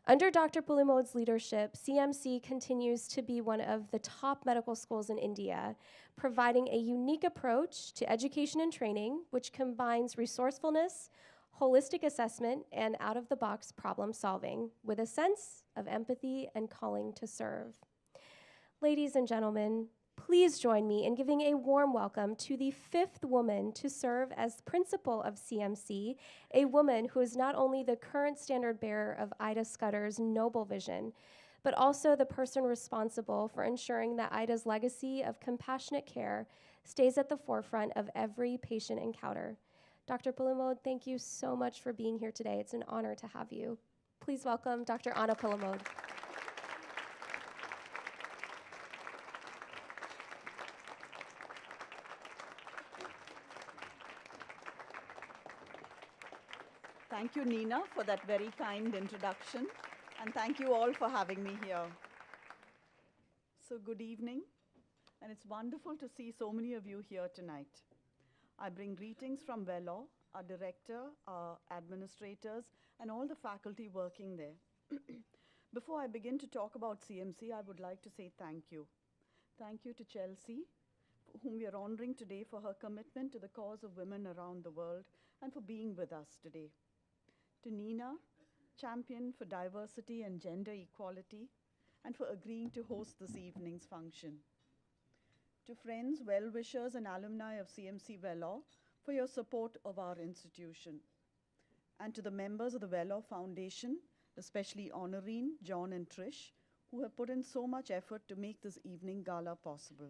Under Dr. Pulimod's leadership, CMC continues to be one of the top medical schools in India, providing a unique approach to education and training, which combines resourcefulness, holistic assessment, and out-of-the-box problem solving with a sense of empathy and calling to serve. Ladies and gentlemen, please join me in giving a warm welcome to the fifth woman to serve as principal of CMC, a woman who is not only the current standard bearer of Ida Scudder's noble vision, but also the person responsible for ensuring that Ida's legacy of compassionate care stays at the forefront of every patient encounter. Dr. Pulimod, thank you so much for being here today. It's an honor to have you. Please welcome Dr. Anna Pulimod. Thank you, Nina, for that very kind introduction, and thank you all for having me here. So good evening, and it's wonderful to see so many of you here tonight. I bring greetings from Vellore, our director, our administrators, and all the faculty working there. Before I begin to talk about CMC, I would like to say thank you. Thank you to Chelsea, whom we are honoring today for her commitment to the cause of women around the world and for being with us today. To Nina, champion for diversity and gender equality, and for agreeing to host this evening's function. To friends, well-wishers, and alumni of CMC Vellore for your support of our institution. And to the members of the Vellore Foundation, especially Honorine, John, and Trish, who have put in so much effort to make this evening gala possible.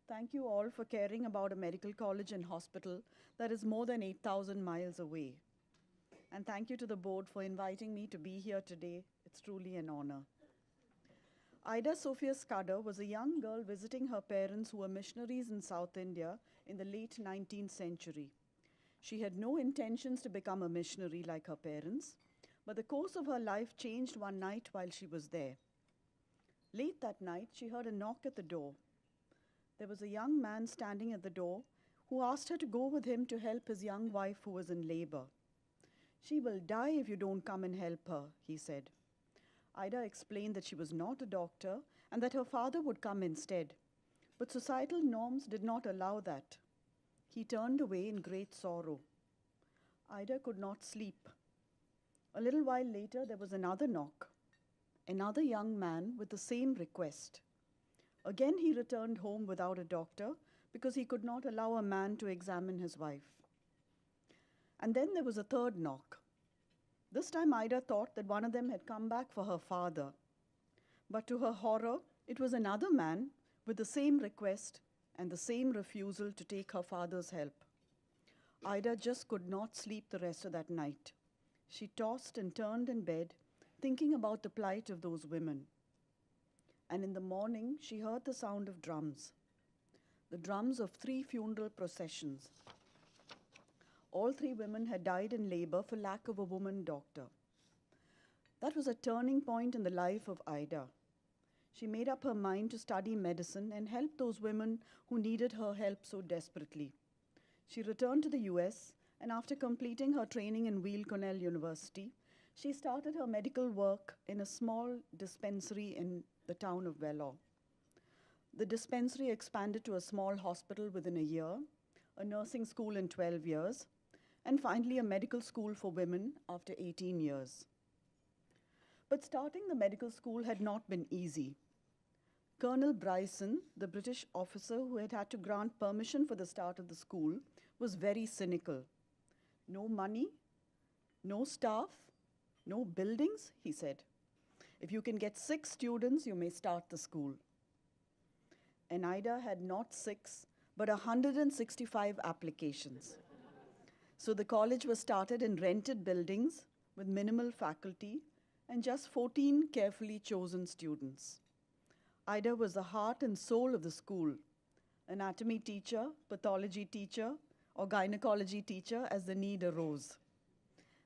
Thank you all for caring about a medical college and hospital that is more than 8,000 miles away. And thank you to the board for inviting me to be here today. It's truly an honor. Ida Sophia Scudder was a young girl visiting her parents who were missionaries in South India in the late 19th century. She had no intentions to become a missionary like her parents, but the course of her life changed one night while she was there. Late that night, she heard a knock at the door. There was a young man standing at the door who asked her to go with him to help his young wife who was in labor. "She will die if you don't come and help her," he said. Ida explained that she was not a doctor and that her father would come instead, but societal norms did not allow that. He turned away in great sorrow. Ida could not sleep. A little while later, there was another knock. Another young man with the same request. Again, he returned home without a doctor because he could not allow a man to examine his wife. And then there was a third knock. This time Ida thought that one of them had come back for her father. But to her horror, it was another man with the same request and the same refusal to take her father's help. Ida just could not sleep the rest of that night. She tossed and turned in bed, thinking about the plight of those women. and in the morning she heard the sound of drums, the drums of 3 funeral processions. All 3 women had died in labor for lack of a woman doctor. That was a turning point in the life of Ida. She made up her mind to study medicine and help those women who needed her help so desperately. She returned to the US, and after completing her training in Weill Cornell University, she started her medical work in a small dispensary in the town of Vellore. The dispensary expanded to a small hospital within a year, a nursing school in 12 years, and finally a medical school for women after 18 years. But starting the medical school had not been easy. Colonel Bryson, the British officer who had to grant permission for the start of the school, was very cynical. No money, no staff, no buildings, he said. If you can get 6 students, you may start the school. And Ida had not 6, but 165 applications. So the college was started in rented buildings with minimal faculty and just 14 carefully chosen students. Ida was the heart and soul of the school, anatomy teacher, pathology teacher, or gynecology teacher as the need arose.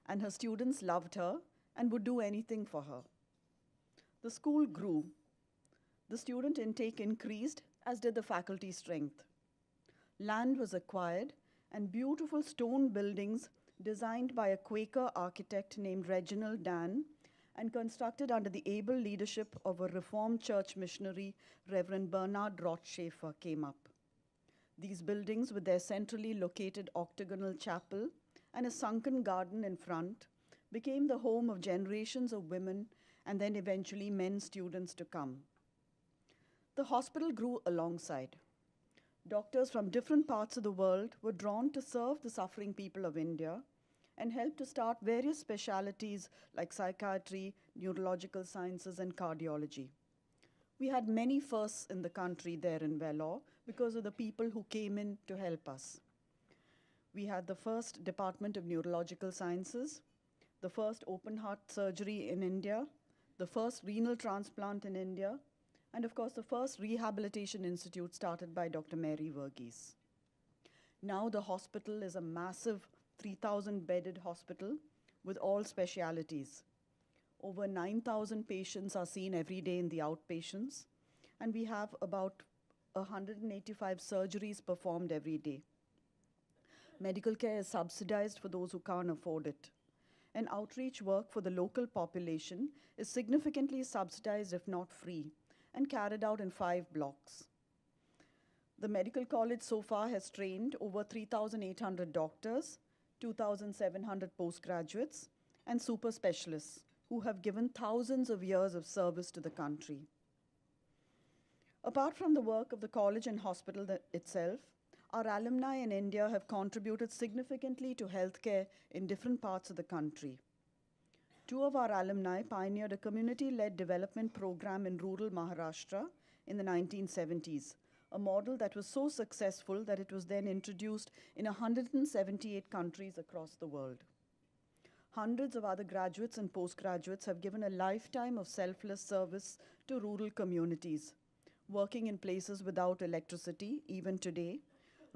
And her students loved her and would do anything for her. The school grew. The student intake increased, as did the faculty strength. Land was acquired, and beautiful stone buildings designed by a Quaker architect named Reginald Dan and constructed under the able leadership of a Reformed Church missionary, Reverend Bernard Rothschafer, came up. These buildings, with their centrally located octagonal chapel and a sunken garden in front, became the home of generations of women and then eventually men students to come. The hospital grew alongside. Doctors from different parts of the world were drawn to serve the suffering people of India and helped to start various specialties like psychiatry, neurological sciences, and cardiology. We had many firsts in the country there in Vellore because of the people who came in to help us. We had the first Department of Neurological Sciences, the first open heart surgery in India, the first renal transplant in India, and of course the first rehabilitation institute started by Dr. Mary Verghese. Now the hospital is a massive 3,000-bedded hospital with all specialities. Over 9,000 patients are seen every day in the outpatients, and we have about 185 surgeries performed every day. Medical care is subsidized for those who can't afford it. And outreach work for the local population is significantly subsidized, if not free, and carried out in 5 blocks. The medical college so far has trained over 3,800 doctors, 2,700 postgraduates, and super specialists who have given thousands of years of service to the country. Apart from the work of the college and hospital itself, our alumni in India have contributed significantly to healthcare in different parts of the country. 2 of our alumni pioneered a community-led development program in rural Maharashtra in the 1970s, a model that was so successful that it was then introduced in 178 countries across the world. Hundreds of other graduates and postgraduates have given a lifetime of selfless service to rural communities, working in places without electricity, even today,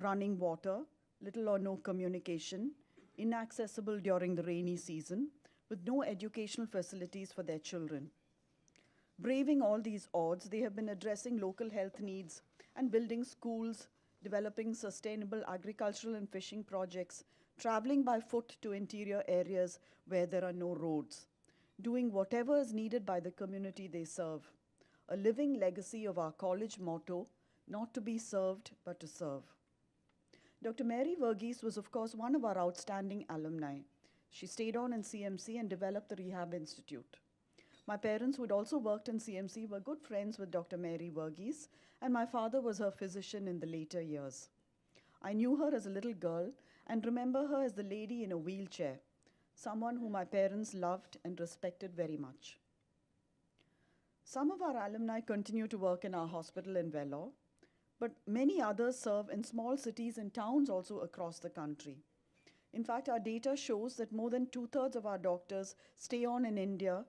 running water, little or no communication, inaccessible during the rainy season, with no educational facilities for their children. Braving all these odds, they have been addressing local health needs and building schools, developing sustainable agricultural and fishing projects, traveling by foot to interior areas where there are no roads, doing whatever is needed by the community they serve, a living legacy of our college motto, not to be served, but to serve. Dr. Mary Verghese was, of course, one of our outstanding alumni. She stayed on in CMC and developed the Rehab Institute. My parents, who had also worked in CMC, were good friends with Dr. Mary Verghese, and my father was her physician in the later years. I knew her as a little girl and remember her as the lady in a wheelchair, someone whom my parents loved and respected very much. Some of our alumni continue to work in our hospital in Vellore, but many others serve in small cities and towns also across the country. In fact, our data shows that more than 2/3 of our doctors stay on in India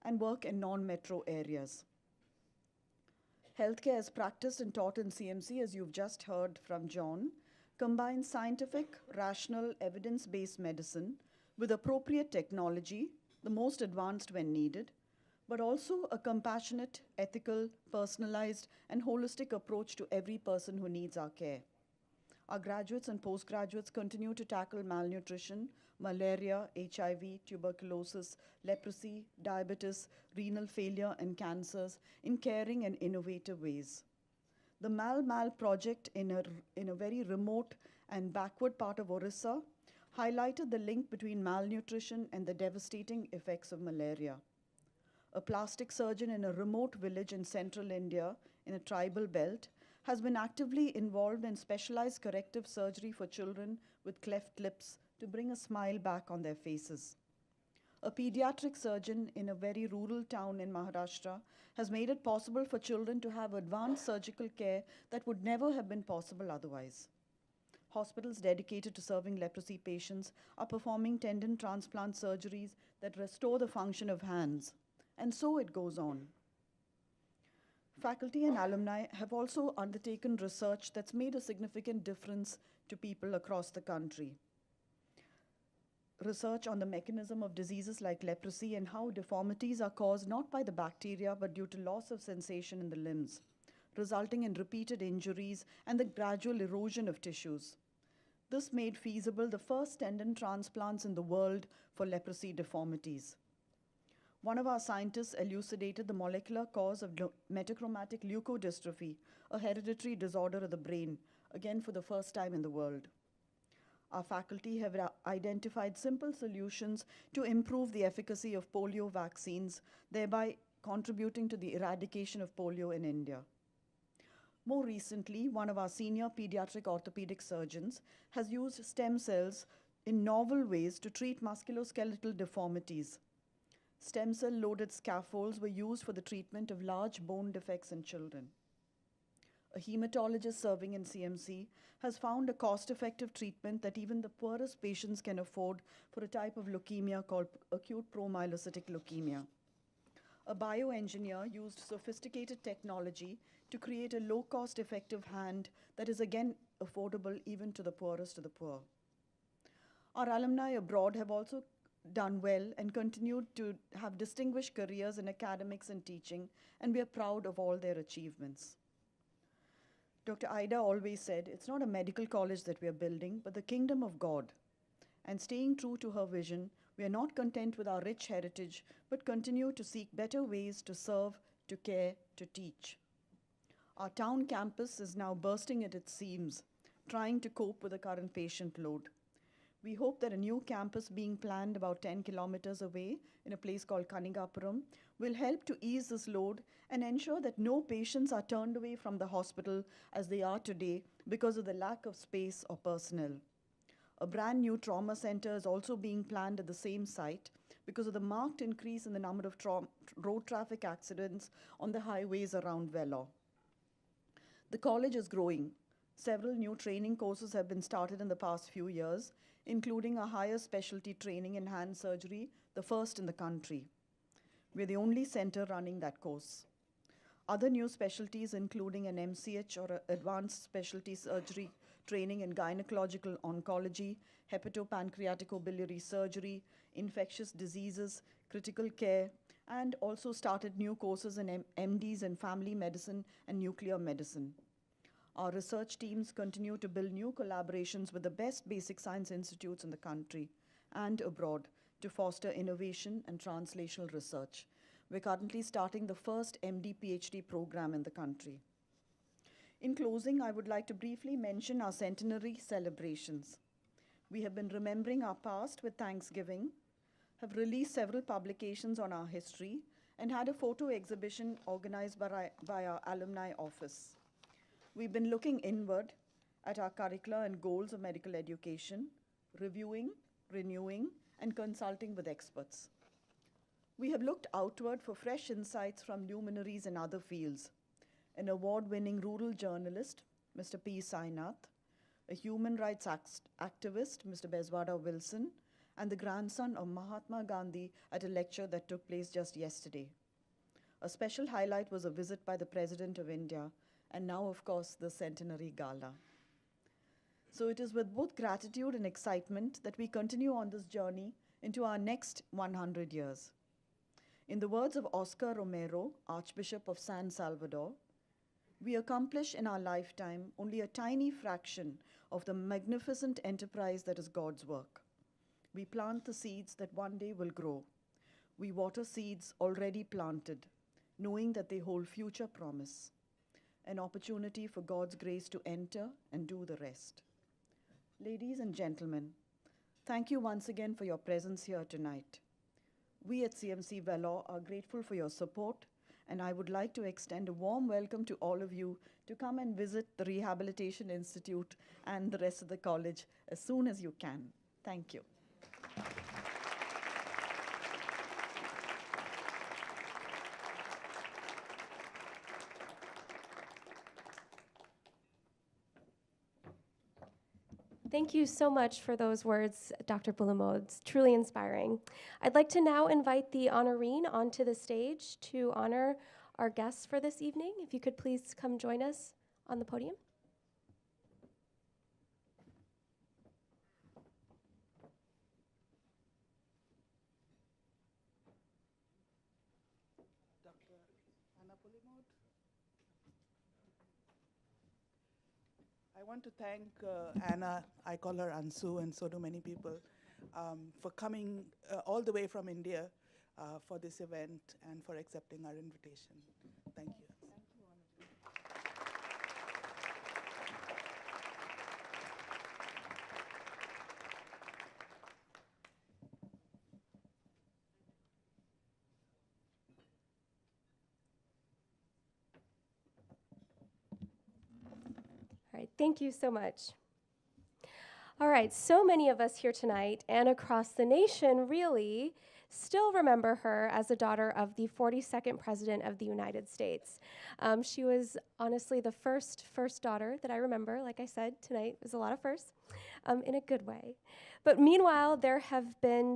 and work in non-metro areas. Healthcare as practiced and taught in CMC, as you've just heard from John, combines scientific, rational, evidence-based medicine with appropriate technology, the most advanced when needed, but also a compassionate, ethical, personalized, and holistic approach to every person who needs our care. Our graduates and postgraduates continue to tackle malnutrition, malaria, HIV, tuberculosis, leprosy, diabetes, renal failure, and cancers in caring and innovative ways. The Mal project in a very remote and backward part of Orissa highlighted the link between malnutrition and the devastating effects of malaria. A plastic surgeon in a remote village in central India, in a tribal belt, has been actively involved in specialized corrective surgery for children with cleft lips to bring a smile back on their faces. A pediatric surgeon in a very rural town in Maharashtra has made it possible for children to have advanced surgical care that would never have been possible otherwise. Hospitals dedicated to serving leprosy patients are performing tendon transplant surgeries that restore the function of hands. And so it goes on. Faculty and alumni have also undertaken research that's made a significant difference to people across the country. Research on the mechanism of diseases like leprosy and how deformities are caused not by the bacteria but due to loss of sensation in the limbs, resulting in repeated injuries and the gradual erosion of tissues. This made feasible the first tendon transplants in the world for leprosy deformities. One of our scientists elucidated the molecular cause of metachromatic leukodystrophy, a hereditary disorder of the brain, again for the first time in the world. Our faculty have identified simple solutions to improve the efficacy of polio vaccines, thereby contributing to the eradication of polio in India. More recently, one of our senior pediatric orthopedic surgeons has used stem cells in novel ways to treat musculoskeletal deformities. Stem cell-loaded scaffolds were used for the treatment of large bone defects in children. A hematologist serving in CMC has found a cost-effective treatment that even the poorest patients can afford for a type of leukemia called acute promyelocytic leukemia. A bioengineer used sophisticated technology to create a low-cost effective hand that is again affordable even to the poorest of the poor. Our alumni abroad have also done well and continued to have distinguished careers in academics and teaching, and we are proud of all their achievements. Dr. Ida always said, it's not a medical college that we are building, but the kingdom of God. And staying true to her vision, we are not content with our rich heritage, but continue to seek better ways to serve, to care, to teach. Our town campus is now bursting at its seams, trying to cope with the current patient load. We hope that a new campus being planned about 10 kilometers away in a place called Kanigapuram will help to ease this load and ensure that no patients are turned away from the hospital as they are today because of the lack of space or personnel. A brand new trauma center is also being planned at the same site because of the marked increase in the number of road traffic accidents on the highways around Vellore. The college is growing. Several new training courses have been started in the past few years, including a higher specialty training in hand surgery, the first in the country. We're the only center running that course. Other new specialties, including an MCH or advanced specialty surgery training in gynecological oncology, hepatopancreaticobiliary surgery, infectious diseases, critical care, and also started new courses in MDs in family medicine and nuclear medicine. Our research teams continue to build new collaborations with the best basic science institutes in the country and abroad to foster innovation and translational research. We're currently starting the first MD-PhD program in the country. In closing, I would like to briefly mention our centenary celebrations. We have been remembering our past with Thanksgiving, have released several publications on our history, and had a photo exhibition organized by our alumni office. We've been looking inward at our curricula and goals of medical education, reviewing, renewing, and consulting with experts. We have looked outward for fresh insights from luminaries in other fields. An award-winning rural journalist, Mr. P. Sainath, a human rights activist, Mr. Bezwada Wilson, and the grandson of Mahatma Gandhi at a lecture that took place just yesterday. A special highlight was a visit by the President of India, and now, of course, the Centenary Gala. So it is with both gratitude and excitement that we continue on this journey into our next 100 years. In the words of Oscar Romero, Archbishop of San Salvador, we accomplish in our lifetime only a tiny fraction of the magnificent enterprise that is God's work. We plant the seeds that one day will grow. We water seeds already planted, knowing that they hold future promise, an opportunity for God's grace to enter and do the rest. Ladies and gentlemen, thank you once again for your presence here tonight. We at CMC Vellore are grateful for your support, and I would like to extend a warm welcome to all of you to come and visit the Rehabilitation Institute and the rest of the college as soon as you can. Thank you. Thank you so much for those words, Dr. Bulamode. It's truly inspiring. I'd like to now invite the honorine onto the stage to honor our guests for this evening. If you could please come join us on the podium. Dr. Anna Bulamode. I want to thank Anna, I call her Ansu, and so do many people, for coming all the way from India for this event and for accepting our invitation. Thank you. All right, thank you so much. All right, so many of us here tonight and across the nation really still remember her as a daughter of the 42nd President of the United States. She was honestly the first daughter that I remember. Like I said, tonight was a lot of firsts, in a good way. But meanwhile, there have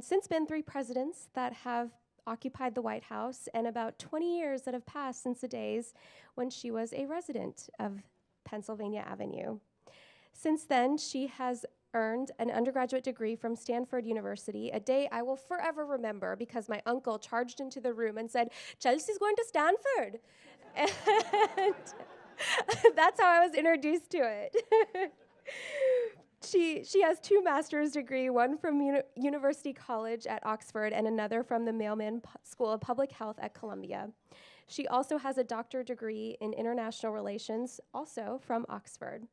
since been 3 presidents that have occupied the White House, and about 20 years that have passed since the days when she was a resident of Pennsylvania Avenue. Since then, she has earned an undergraduate degree from Stanford University, a day I will forever remember because my uncle charged into the room and said, "Chelsea's going to Stanford." And that's how I was introduced to it. She has 2 master's degrees, one from University College at Oxford and another from the Mailman School of Public Health at Columbia. She also has a doctorate degree in international relations, also from Oxford.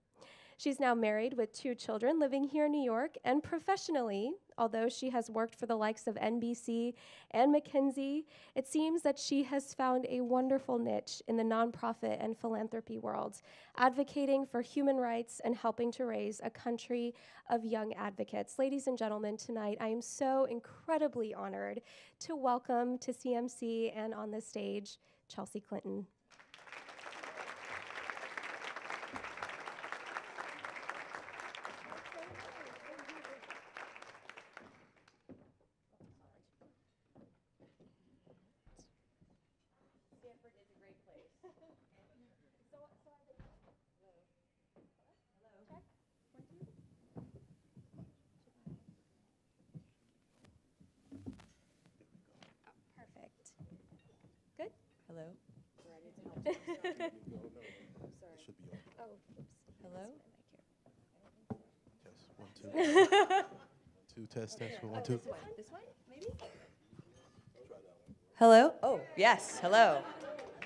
She's now married with 2 children, living here in New York, and professionally, although she has worked for the likes of NBC and McKinsey, it seems that she has found a wonderful niche in the nonprofit and philanthropy world, advocating for human rights and helping to raise a country of young advocates. Ladies and gentlemen, tonight I am so incredibly honored to welcome to CMC and on the stage, Chelsea Clinton. Hello? Oh, oops. Hello? Test, 1, 2. 2, test, 1, 2. This one, maybe? Hello? Oh, yes, hello.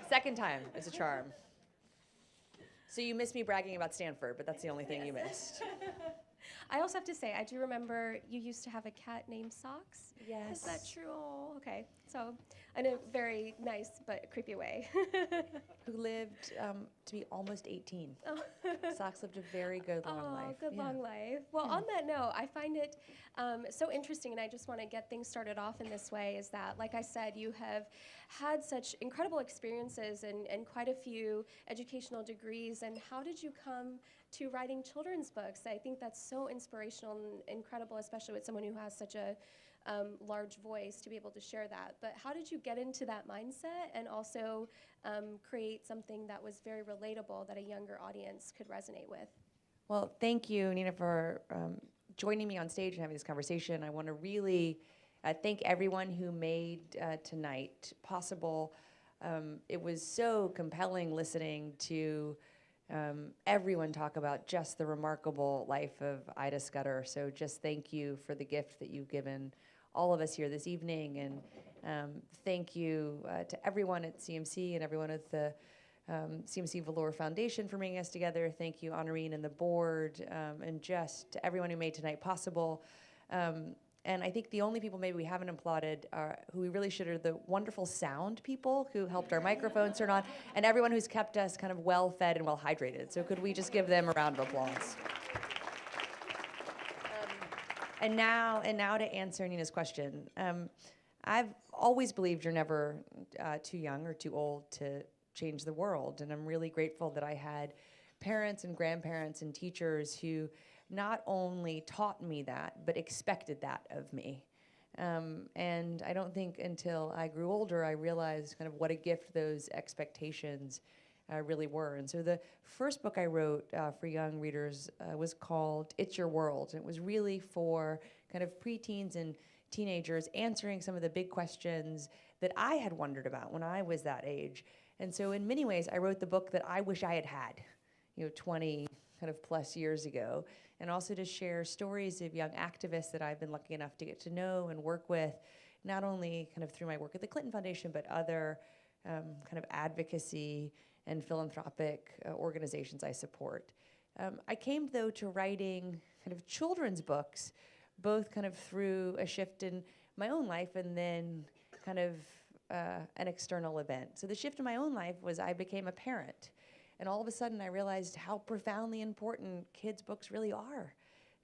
Second time is a charm. So you missed me bragging about Stanford, but that's the only thing you missed. I also have to say, I do remember you used to have a cat named Socks. Yes. Is that true? Oh, okay. So, in a very nice but creepy way. Who lived to be almost 18. Oh. Socks lived a very good long life. Good long life. Well, on that note, I find it so interesting, and I just want to get things started off in this way, is that, like I said, you have had such incredible experiences and quite a few educational degrees, and how did you come to writing children's books? I think that's so inspirational and incredible, especially with someone who has such a large voice to be able to share that. But how did you get into that mindset and also create something that was very relatable that a younger audience could resonate with? Well, thank you, Nina, for joining me on stage and having this conversation. I want to really thank everyone who made tonight possible. It was so compelling listening to everyone talk about just the remarkable life of Ida Scudder. So just thank you for the gift that you've given all of us here this evening. And thank you to everyone at CMC and everyone at the CMC Vellore Foundation for bringing us together. Thank you, Honorine and the board, and just to everyone who made tonight possible. And I think the only people maybe we haven't applauded who we really should are the wonderful sound people who helped our microphones turn on, and everyone who's kept us kind of well-fed and well-hydrated. So could we just give them a round of applause? And now to answer Nina's question, I've always believed you're never too young or too old to change the world, and I'm really grateful that I had parents and grandparents and teachers who not only taught me that, but expected that of me. And I don't think until I grew older I realized kind of what a gift those expectations really were. And so the first book I wrote for young readers was called It's Your World. And it was really for kind of preteens and teenagers answering some of the big questions that I had wondered about when I was that age. And so in many ways, I wrote the book that I wish I had had, 20 kind of plus years ago, and also to share stories of young activists that I've been lucky enough to get to know and work with, not only kind of through my work at the Clinton Foundation, but other kind of advocacy and philanthropic organizations I support. I came, though, to writing kind of children's books, both kind of through a shift in my own life and then kind of an external event. So the shift in my own life was I became a parent. And all of a sudden I realized how profoundly important kids' books really are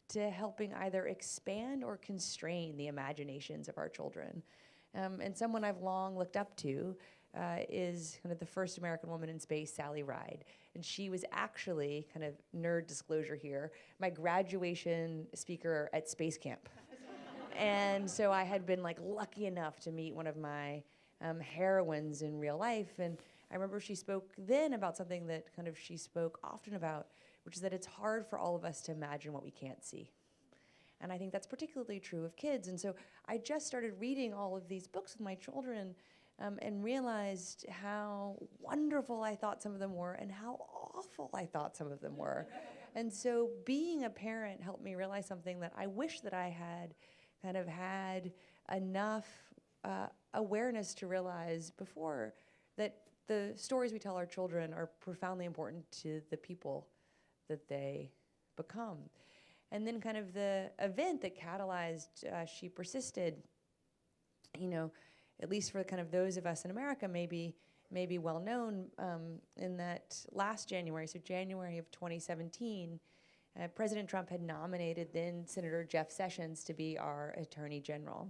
to helping either expand or constrain the imaginations of our children. And someone I've long looked up to is kind of the first American woman in space, Sally Ride. And she was actually, kind of nerd disclosure here, my graduation speaker at space camp. And so I had been lucky enough to meet one of my heroines in real life. And I remember she spoke then about something that kind of she spoke often about, which is that it's hard for all of us to imagine what we can't see. And I think that's particularly true of kids. And so I just started reading all of these books with my children and realized how wonderful I thought some of them were and how awful I thought some of them were. And so being a parent helped me realize something that I wish that I had kind of had enough awareness to realize before, that the stories we tell our children are profoundly important to the people that they become. And then kind of the event that catalyzed She Persisted, at least for kind of those of us in America, maybe well known, in that last January, so January of 2017, President Trump had nominated then Senator Jeff Sessions to be our Attorney General.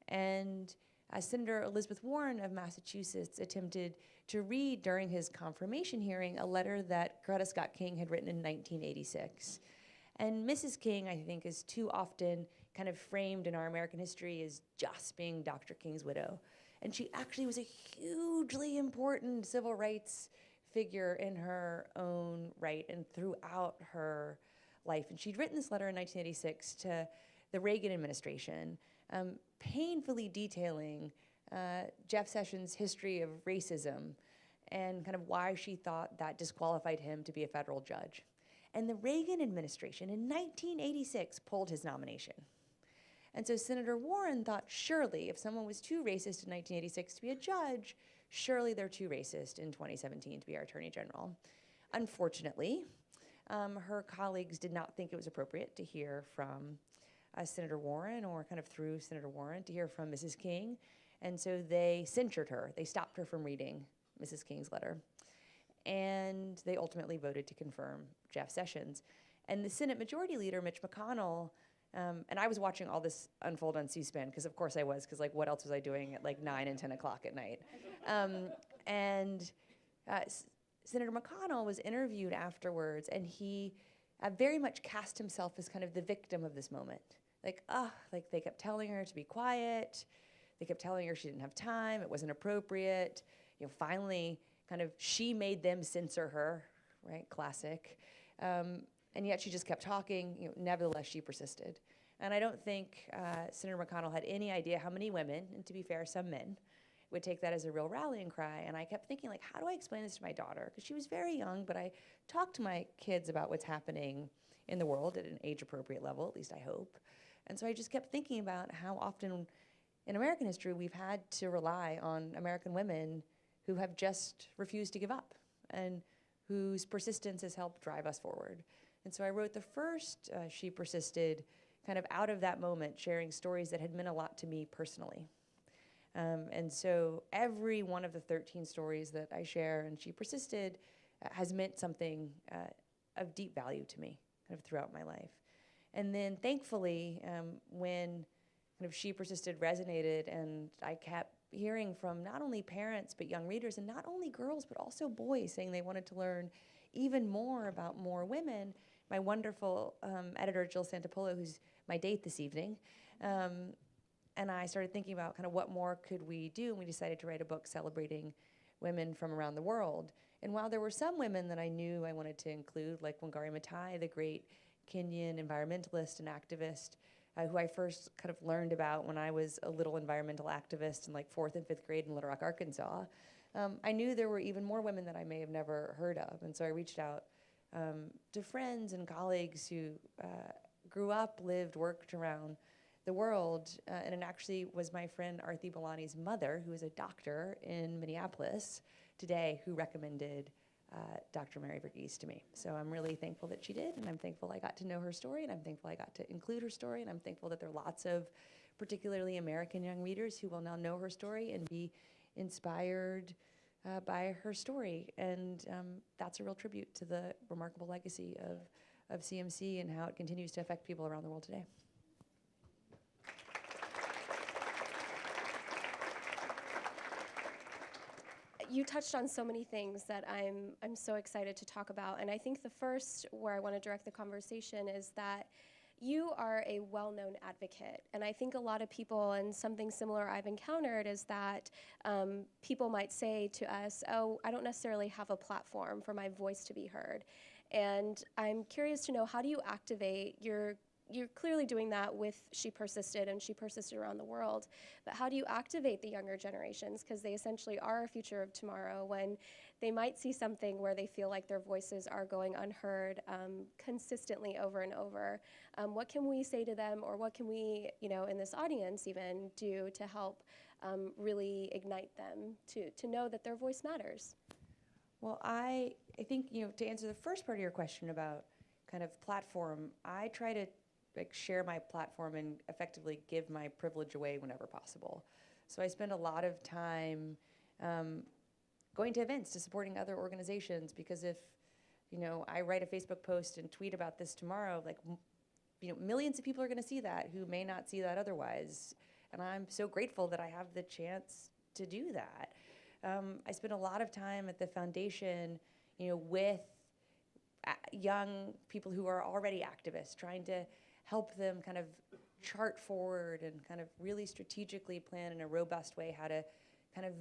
And Senator Elizabeth Warren of Massachusetts attempted to read during his confirmation hearing a letter that Coretta Scott King had written in 1986. And Mrs. King, I think, is too often kind of framed in our American history as just being Dr. King's widow. And she actually was a hugely important civil rights figure in her own right and throughout her life. And she'd written this letter in 1986 to the Reagan administration, painfully detailing Jeff Sessions' history of racism and kind of why she thought that disqualified him to be a federal judge. And the Reagan administration in 1986 pulled his nomination. And so Senator Warren thought, surely, if someone was too racist in 1986 to be a judge, surely they're too racist in 2017 to be our Attorney General. Unfortunately, her colleagues did not think it was appropriate to hear from Senator Warren, or kind of through Senator Warren, to hear from Mrs. King. And so they censured her. They stopped her from reading Mrs. King's letter. And they ultimately voted to confirm Jeff Sessions. And the Senate Majority Leader, Mitch McConnell, and I was watching all this unfold on C-SPAN, because of course I was, because what else was I doing at 9 and 10 o'clock at night? Senator McConnell was interviewed afterwards, and he very much cast himself as kind of the victim of this moment, like they kept telling her to be quiet. They kept telling her she didn't have time, it wasn't appropriate. Finally, kind of, she made them censor her, right? Classic. And yet she just kept talking. Nevertheless, she persisted. And I don't think Senator McConnell had any idea how many women, and to be fair, some men, would take that as a real rallying cry. And I kept thinking, like, how do I explain this to my daughter? Because she was very young, but I talked to my kids about what's happening in the world at an age-appropriate level, at least I hope. And so I just kept thinking about how often in American history we've had to rely on American women who have just refused to give up and whose persistence has helped drive us forward. And so I wrote the first She Persisted kind of out of that moment, sharing stories that had meant a lot to me personally. And so every one of the 13 stories that I share in She Persisted has meant something of deep value to me kind of throughout my life. And then thankfully, when kind of She Persisted resonated and I kept hearing from not only parents but young readers, and not only girls but also boys saying they wanted to learn even more about more women, my wonderful editor, Jill Santopolo, who's my date this evening, and I started thinking about kind of what more could we do, and we decided to write a book celebrating women from around the world. And while there were some women that I knew I wanted to include, like Wangari Maathai, the great Kenyan environmentalist and activist, who I first kind of learned about when I was a little environmental activist in like 4th and 5th grade in Little Rock, Arkansas, I knew there were even more women that I may have never heard of. And so I reached out to friends and colleagues who grew up, lived, worked around the world, and it actually was my friend Arthi Balani's mother, who is a doctor in Minneapolis today, who recommended Dr. Mary Verghese to me. So I'm really thankful that she did, and I'm thankful I got to know her story, and I'm thankful I got to include her story, and I'm thankful that there are lots of particularly American young readers who will now know her story and be inspired by her story. And that's a real tribute to the remarkable legacy of CMC and how it continues to affect people around the world today. You touched on so many things that I'm so excited to talk about. And I think the first where I want to direct the conversation is that you are a well-known advocate. And I think a lot of people, and something similar I've encountered, is that people might say to us, oh, I don't necessarily have a platform for my voice to be heard. And I'm curious to know, how do you activate you're clearly doing that with She Persisted and She Persisted around the world, but how do you activate the younger generations? Because they essentially are our future of tomorrow, when they might see something where they feel like their voices are going unheard consistently over and over. What can we say to them, or what can we, in this audience even, do to help really ignite them to know that their voice matters? Well, I think, to answer the first part of your question about kind of platform, I try to share my platform and effectively give my privilege away whenever possible. So I spend a lot of time going to events, to supporting other organizations, because if, I write a Facebook post and tweet about this tomorrow, millions of people are going to see that who may not see that otherwise. And I'm so grateful that I have the chance to do that. I spend a lot of time at the foundation, with young people who are already activists, trying to help them kind of chart forward and kind of really strategically plan in a robust way how to kind of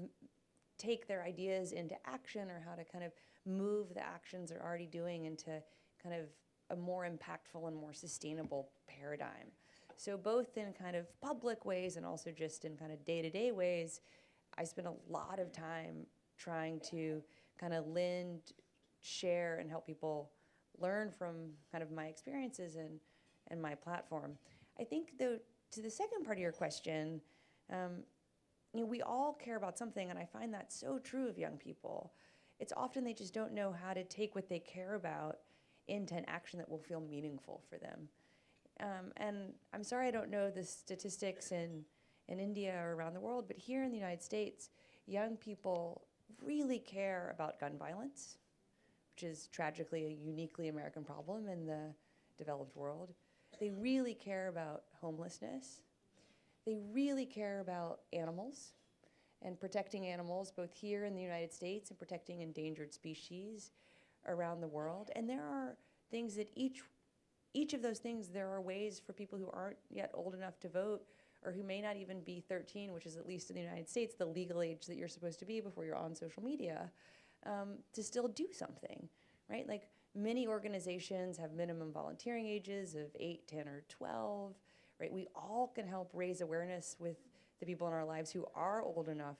take their ideas into action, or how to kind of move the actions they're already doing into kind of a more impactful and more sustainable paradigm. So both in kind of public ways and also just in kind of day-to-day ways, I spend a lot of time trying to kind of lend, share, and help people learn from kind of my experiences and my platform. I think, though, to the second part of your question, we all care about something, and I find that so true of young people. It's often they just don't know how to take what they care about into an action that will feel meaningful for them. And I'm sorry I don't know the statistics in India or around the world, but here in the United States, young people really care about gun violence, which is tragically a uniquely American problem in the developed world. They really care about homelessness. They really care about animals and protecting animals, both here in the United States and protecting endangered species around the world. And there are things that each each of those things, there are ways for people who aren't yet old enough to vote, or who may not even be 13, which is at least in the United States, the legal age that you're supposed to be before you're on social media, to still do something, right? Like, many organizations have minimum volunteering ages of 8, 10, or 12, right? We all can help raise awareness with the people in our lives who are old enough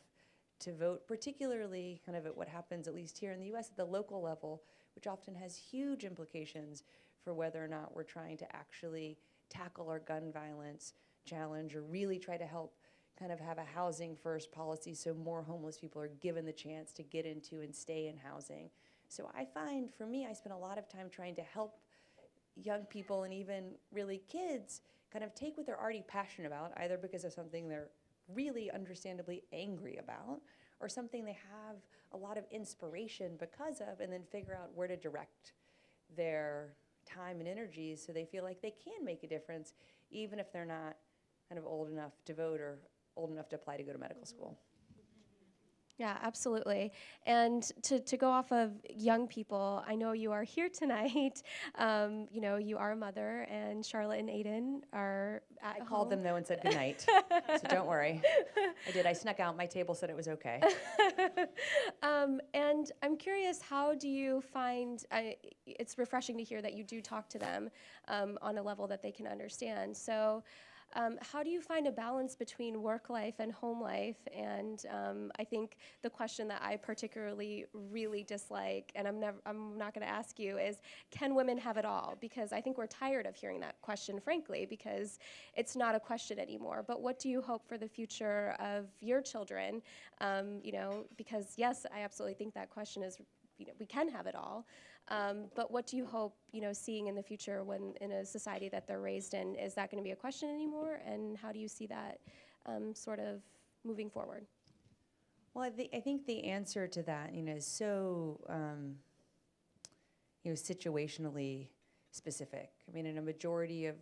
to vote, particularly kind of at what happens, at least here in the US, at the local level, which often has huge implications for whether or not we're trying to actually tackle our gun violence challenge, or really try to help kind of have a housing first policy so more homeless people are given the chance to get into and stay in housing. So I find, for me, I spend a lot of time trying to help young people and even really kids kind of take what they're already passionate about, either because of something they're really understandably angry about, or something they have a lot of inspiration because of, and then figure out where to direct their time and energies so they feel like they can make a difference, even if they're not kind of old enough to vote or old enough to apply to go to medical school. Yeah, absolutely. And to go off of young people, I know you are here tonight. You know, you are a mother, and Charlotte and Aiden are at I called them, though, and said goodnight, so don't worry. I did. I snuck out. My table said it was okay. And I'm curious, how do you find, it's refreshing to hear that you do talk to them on a level that they can understand. So how do you find a balance between work life and home life? And I think the question that I particularly really dislike, and I'm not going to ask you, is can women have it all? Because I think we're tired of hearing that question, frankly, because it's not a question anymore. But what do you hope for the future of your children? You know, because yes, I absolutely think that question is, you know, we can have it all. But what do you hope, you know, seeing in the future when in a society that they're raised in? Is that going to be a question anymore? And how do you see that sort of moving forward? Well, I think the answer to that, you know, is so, you know, situationally specific. I mean, in a majority of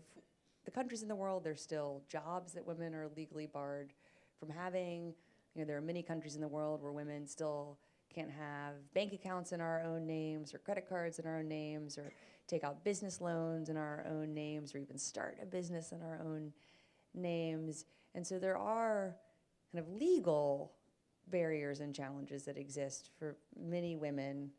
the countries in the world, there's still jobs that women are legally barred from having. You know, there are many countries in the world where women still can't have bank accounts in our own names, or credit cards in our own names, or take out business loans in our own names, or even start a business in our own names. And so there are kind of legal barriers and challenges that exist for many women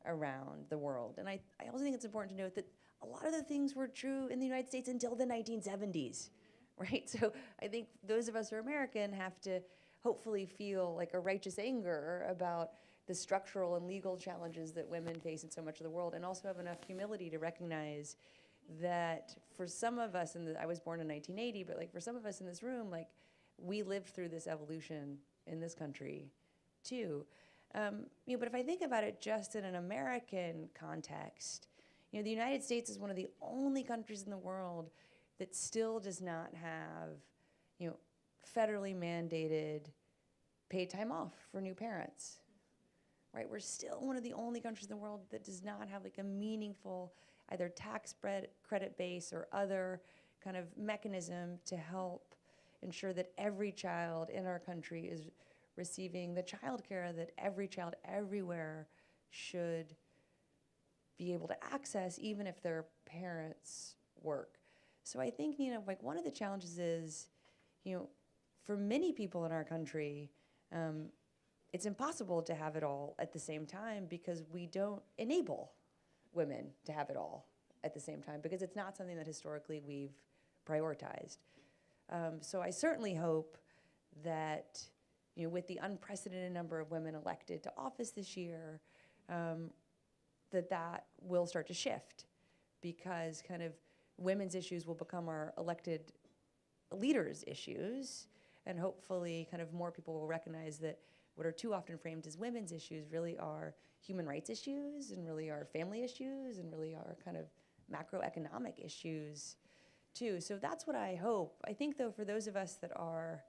around the world. And I also think it's important to note that a lot of the things were true in the United States until the 1970s, right? So I think those of us who are American have to hopefully feel like a righteous anger about the structural and legal challenges that women face in so much of the world, and also have enough humility to recognize that for some of us, I was born in 1980, but like for some of us in this room, like we lived through this evolution in this country too. You know, but if I think about it just in an American context, you know, the United States is one of the only countries in the world that still does not have, you know, federally mandated paid time off for new parents. Right, we're still one of the only countries in the world that does not have like a meaningful either tax credit base or other kind of mechanism to help ensure that every child in our country is receiving the child care that every child everywhere should be able to access, even if their parents work. So I think, you know, like one of the challenges is, you know, for many people in our country, it's impossible to have it all at the same time because we don't enable women to have it all at the same time, because it's not something that historically we've prioritized. So I certainly hope that, you know, with the unprecedented number of women elected to office this year, that will start to shift, because kind of women's issues will become our elected leaders' issues, and hopefully kind of more people will recognize that what are too often framed as women's issues really are human rights issues, and really are family issues, and really are kind of macroeconomic issues too. So that's what I hope. I think, though, for those of us that are,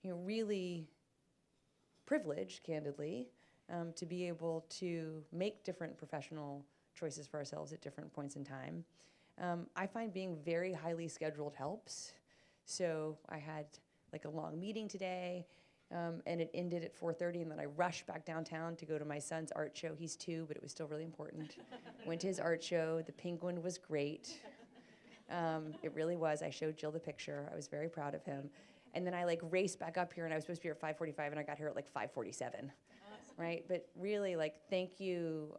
you know, really privileged, candidly, to be able to make different professional choices for ourselves at different points in time, I find being very highly scheduled helps. So I had like a long meeting today, and it ended at 4:30, and then I rushed back downtown to go to my son's art show. He's 2, but it was still really important. Went to his art show. The Penguin was great. It really was. I showed Jill the picture. I was very proud of him. And then I like raced back up here, and I was supposed to be here at 5:45, and I got here at like 5:47, right? But really, like, thank you,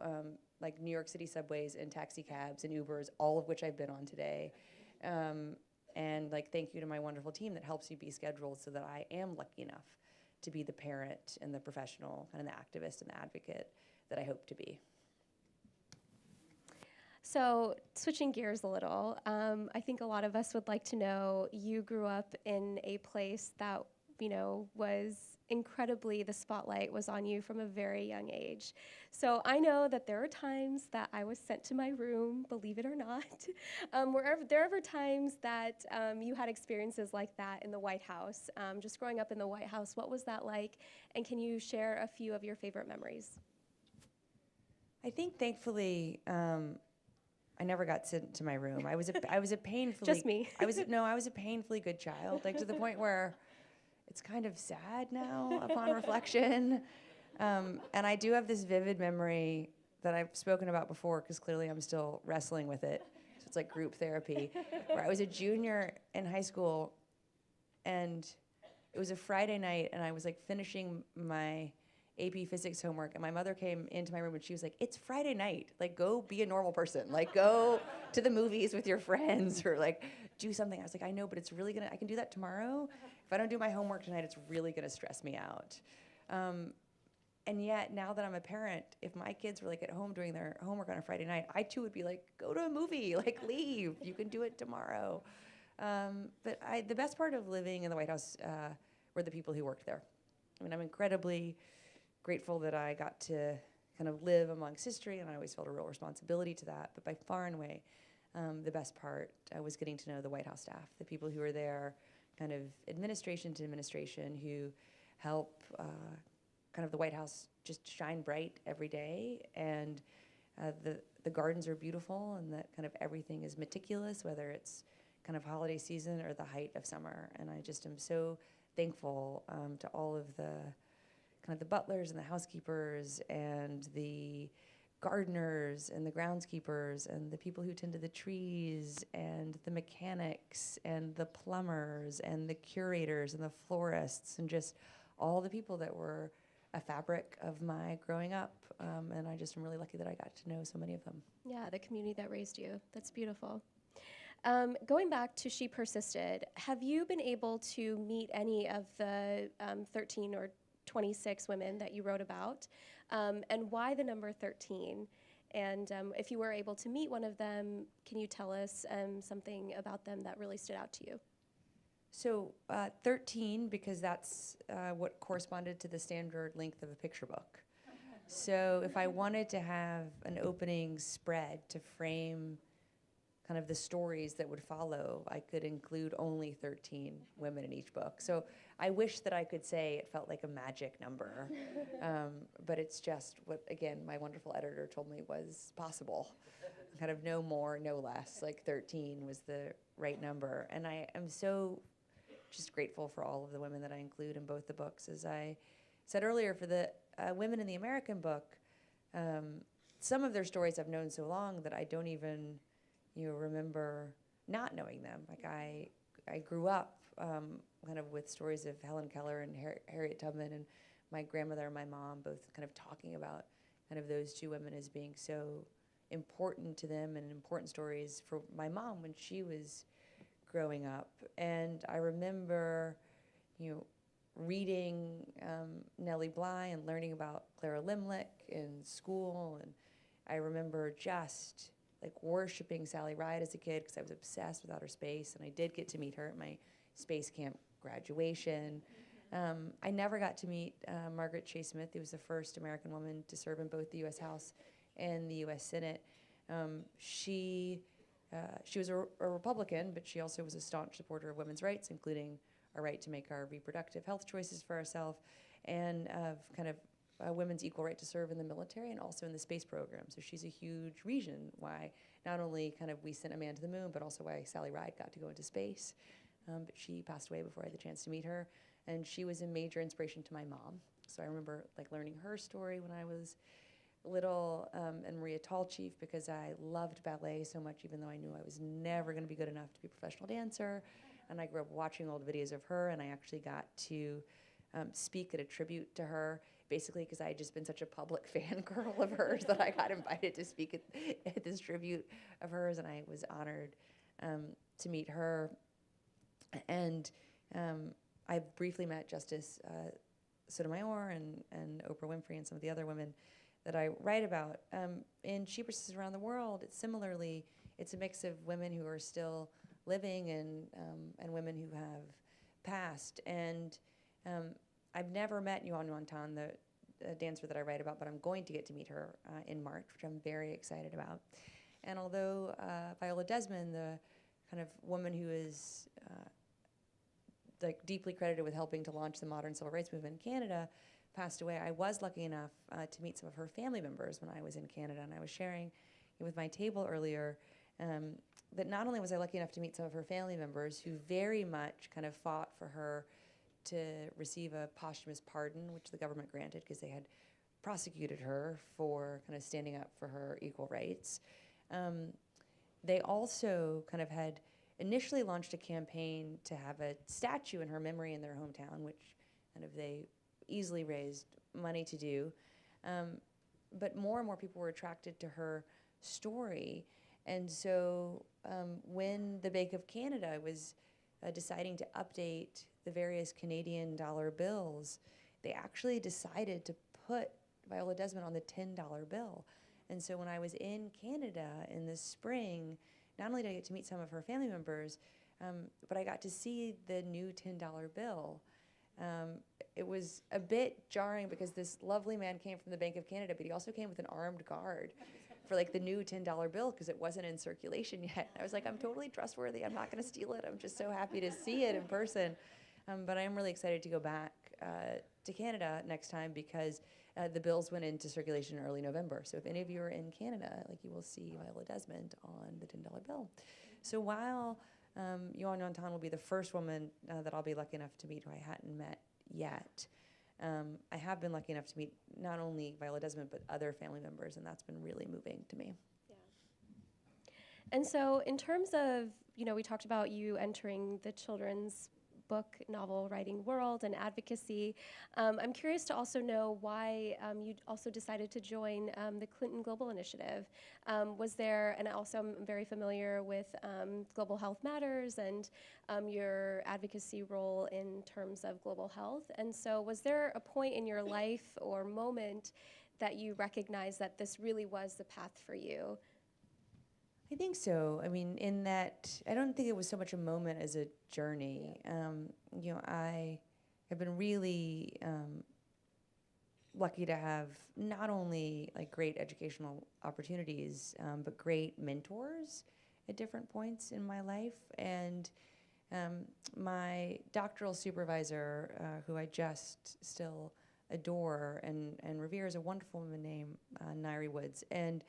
like New York City subways and taxi cabs and Ubers, all of which I've been on today. And like, thank you to my wonderful team that helps me be scheduled so that I am lucky enough to be the parent and the professional and the activist and the advocate that I hope to be. So switching gears a little, I think a lot of us would like to know, you grew up in a place that, you know, was incredibly, the spotlight was on you from a very young age. So I know that there are times that I was sent to my room, believe it or not. There are ever times that you had experiences like that in the White House, just growing up in the White House, what was that like? And can you share a few of your favorite memories? I think thankfully, I never got sent to my room. I was a painfully Just me. I was a painfully good child, like to the point where it's kind of sad now upon reflection. And I do have this vivid memory that I've spoken about before, because clearly I'm still wrestling with it. So it's like group therapy, where I was a junior in high school, and it was a Friday night, and I was like finishing my AP physics homework, and my mother came into my room and she was like, "It's Friday night, like go be a normal person, like go to the movies with your friends or like do something." I was like, "I know, but it's really I can do that tomorrow. If I don't do my homework tonight, it's really gonna stress me out." And yet now that I'm a parent, if my kids were like at home doing their homework on a Friday night, I too would be like, "Go to a movie, like leave, you can do it tomorrow." But the best part of living in the White House were the people who worked there. I mean, I'm incredibly grateful that I got to kind of live amongst history, and I always felt a real responsibility to that. But by far and away, the best part was getting to know the White House staff, the people who were there, kind of administration to administration, who help kind of the White House just shine bright every day. And the gardens are beautiful, and that kind of everything is meticulous, whether it's kind of holiday season or the height of summer. And I just am so thankful to all of the kind of the butlers and the housekeepers and the gardeners and the groundskeepers and the people who tend to the trees and the mechanics and the plumbers and the curators and the florists and just all the people that were a fabric of my growing up. And I just am really lucky that I got to know so many of them. Yeah, the community that raised you. That's beautiful. Going back to She Persisted, have you been able to meet any of the 13 or 26 women that you wrote about, and why the number 13? And if you were able to meet one of them, can you tell us something about them that really stood out to you? So 13, because that's what corresponded to the standard length of a picture book. So if I wanted to have an opening spread to frame kind of the stories that would follow, I could include only 13 women in each book. So I wish that I could say it felt like a magic number, but it's just what, again, my wonderful editor told me was possible. Kind of no more, no less, like 13 was the right number. And I am so just grateful for all of the women that I include in both the books. As I said earlier, for the women in the American book, some of their stories I've known so long that I don't even remember not knowing them. Like I grew up kind of with stories of Helen Keller and Harriet Tubman, and my grandmother and my mom both kind of talking about kind of those two women as being so important to them and important stories for my mom when she was growing up. And I remember, reading Nellie Bly and learning about Clara Limlick in school, and I remember just like worshiping Sally Ride as a kid because I was obsessed with outer space, and I did get to meet her at my space camp graduation. I never got to meet Margaret Chase Smith, who was the first American woman to serve in both the U.S. House and the U.S. Senate. She was a Republican, but she also was a staunch supporter of women's rights, including our right to make our reproductive health choices for ourselves, and of kind of women's equal right to serve in the military and also in the space program. So she's a huge reason why not only kind of we sent a man to the moon, but also why Sally Ride got to go into space. But she passed away before I had the chance to meet her. And she was a major inspiration to my mom. So I remember like learning her story when I was Little and Maria Tallchief, because I loved ballet so much, even though I knew I was never going to be good enough to be a professional dancer. And I grew up watching old videos of her, and I actually got to speak at a tribute to her, basically because I had just been such a public fangirl of hers that I got invited to speak at this tribute of hers, and I was honored to meet her. And I briefly met Justice Sotomayor and Oprah Winfrey and some of the other women that I write about. In Sheepresses Around the World, it's a mix of women who are still living and women who have passed. And I've never met Yuan Yuantan, the dancer that I write about, but I'm going to get to meet her in March, which I'm very excited about. And although Viola Desmond, the kind of woman who is like deeply credited with helping to launch the modern civil rights movement in Canada, passed away, I was lucky enough to meet some of her family members when I was in Canada. And I was sharing with my table earlier that not only was I lucky enough to meet some of her family members who very much kind of fought for her to receive a posthumous pardon, which the government granted because they had prosecuted her for kind of standing up for her equal rights. They also kind of had initially launched a campaign to have a statue in her memory in their hometown, which kind of they easily raised money to do. But more and more people were attracted to her story. And so when the Bank of Canada was deciding to update the various Canadian dollar bills, they actually decided to put Viola Desmond on the $10 bill. And so when I was in Canada in the spring, not only did I get to meet some of her family members, but I got to see the new $10 bill. It was a bit jarring because this lovely man came from the Bank of Canada, but he also came with an armed guard for like the new $10 bill because it wasn't in circulation yet. I was like, I'm totally trustworthy. I'm not going to steal it. I'm just so happy to see it in person. But I am really excited to go back to Canada next time because the bills went into circulation in early November. So if any of you are in Canada, like you will see Viola Desmond on the $10 bill. So while Yuan Yuantan will be the first woman that I'll be lucky enough to meet who I hadn't met yet, I have been lucky enough to meet not only Viola Desmond, but other family members, and that's been really moving to me. Yeah. And so in terms of, we talked about you entering the children's book novel writing world and advocacy. I'm curious to also know why you also decided to join the Clinton Global Initiative. Was there, and also I'm very familiar with Global Health Matters and your advocacy role in terms of global health. And so was there a point in your life or moment that you recognized that this really was the path for you? I think so. I mean, in that, I don't think it was so much a moment as a journey. I have been really lucky to have not only like great educational opportunities, but great mentors at different points in my life. And my doctoral supervisor, who I just still adore and revere, is a wonderful woman named Nairi Woods. And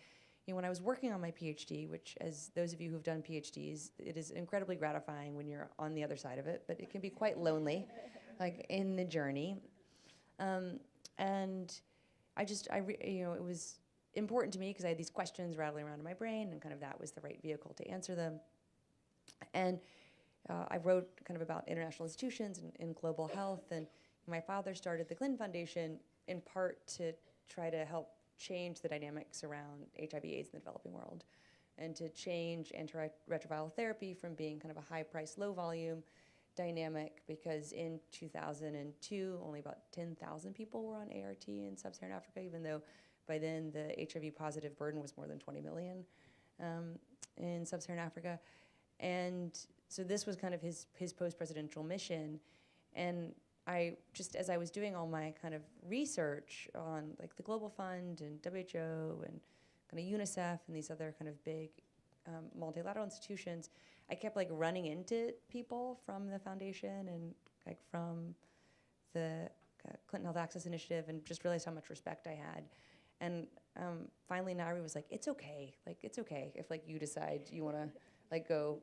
when I was working on my PhD, which as those of you who've done PhDs, it is incredibly gratifying when you're on the other side of it, but it can be quite lonely, like in the journey. And it was important to me because I had these questions rattling around in my brain, and kind of that was the right vehicle to answer them. And I wrote kind of about international institutions and global health, and my father started the Clinton Foundation in part to try to help change the dynamics around HIV/AIDS in the developing world, and to change antiretroviral therapy from being kind of a high-price, low-volume dynamic, because in 2002, only about 10,000 people were on ART in sub-Saharan Africa, even though by then the HIV-positive burden was more than 20 million in sub-Saharan Africa. And so this was kind of his post-presidential mission. And I just, as I was doing all my kind of research on like the Global Fund and WHO and kind of UNICEF and these other kind of big multilateral institutions, I kept like running into people from the foundation and like from the Clinton Health Access Initiative, and just realized how much respect I had. And finally Nairi was like, it's okay if like you decide you want to like go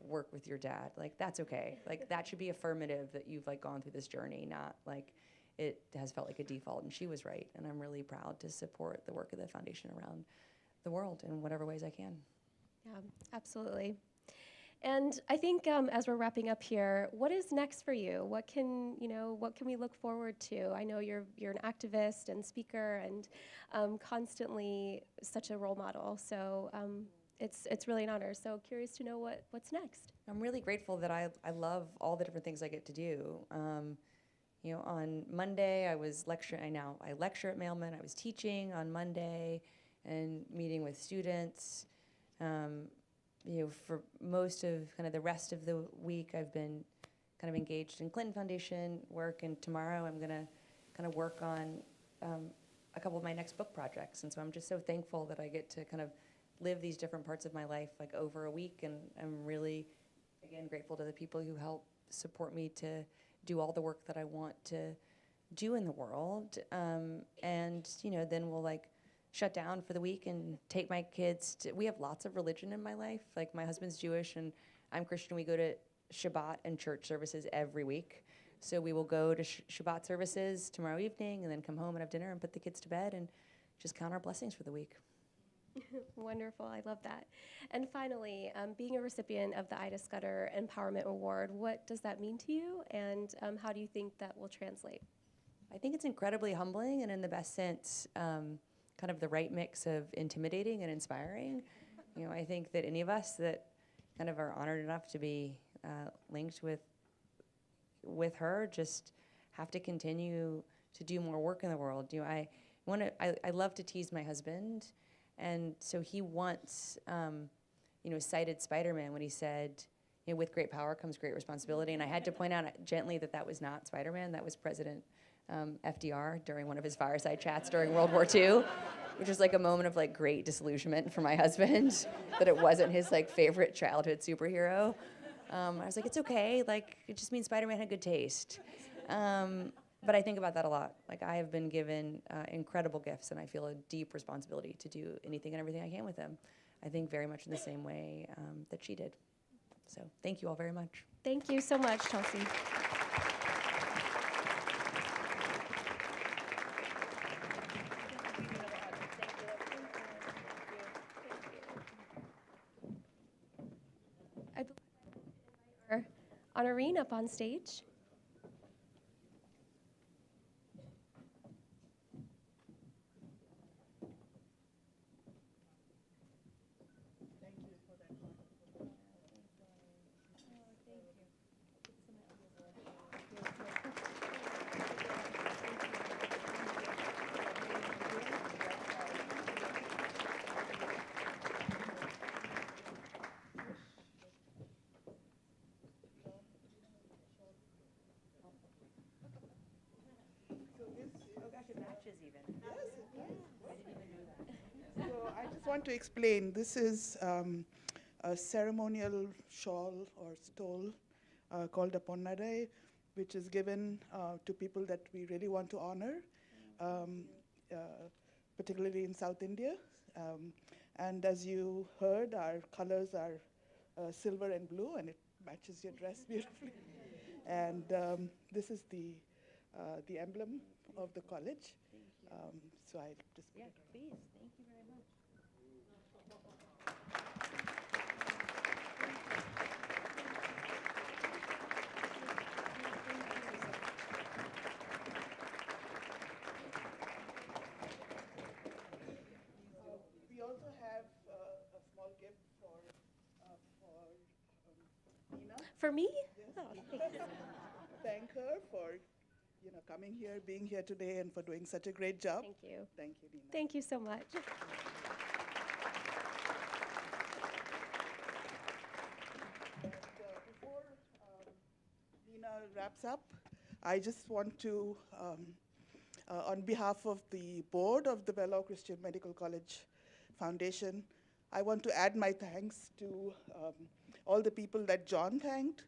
work with your dad, like that's okay, like that should be affirmative that you've like gone through this journey, not like it has felt like a default, and she was right. And I'm really proud to support the work of the foundation around the world in whatever ways I can. Yeah, absolutely. And I think as we're wrapping up here, what is next for you? What can we look forward to? I know you're an activist and speaker and constantly such a role model. So it's really an honor. So curious to know what's next. I'm really grateful that I love all the different things I get to do. On Monday I was lecturing. I lecture at Mailman. I was teaching on Monday and meeting with students. For most of kind of the rest of the week, I've been kind of engaged in Clinton Foundation work, and tomorrow I'm going to kind of work on a couple of my next book projects. And so I'm just so thankful that I get to kind of live these different parts of my life like over a week, and I'm really, again, grateful to the people who help support me to do all the work that I want to do in the world. And then we'll shut down for the week and take my kids to, we have lots of religion in my life. Like my husband's Jewish and I'm Christian. We go to Shabbat and church services every week. So we will go to Shabbat services tomorrow evening and then come home and have dinner and put the kids to bed and just count our blessings for the week. Wonderful, I love that. And finally, being a recipient of the Ida Scudder Empowerment Award, what does that mean to you, and how do you think that will translate? I think it's incredibly humbling, and in the best sense, kind of the right mix of intimidating and inspiring. I think that any of us that kind of are honored enough to be linked with her just have to continue to do more work in the world. I love to tease my husband, and so he once cited Spider-Man when he said, with great power comes great responsibility, and I had to point out gently that was not Spider-Man, that was President FDR during one of his fireside chats during World War II, which was like a moment of great disillusionment for my husband, that it wasn't his favorite childhood superhero. I was like, it's okay, it just means Spider-Man had good taste. But I think about that a lot. I have been given incredible gifts, and I feel a deep responsibility to do anything and everything I can with them. I think very much in the same way that she did. So thank you all very much. Thank you so much, Chelsea. I'd like to invite our honorine up on stage. So I just want to explain, this is a ceremonial shawl or stole called a ponnadai, which is given to people that we really want to honor, particularly in South India. And as you heard, our colors are silver and blue, and it matches your dress beautifully. And this is the emblem of the college. So I just Yeah, please. Thank you very much. We also have a small gift for Nina. For me? Yes. Oh, thanks. Thank her for coming here, being here today, and for doing such a great job. Thank you. Thank you, Nina. Thank you so much. And before Nina wraps up, I just want to, on behalf of the board of the Vellore Christian Medical College Foundation, I want to add my thanks to all the people that John thanked,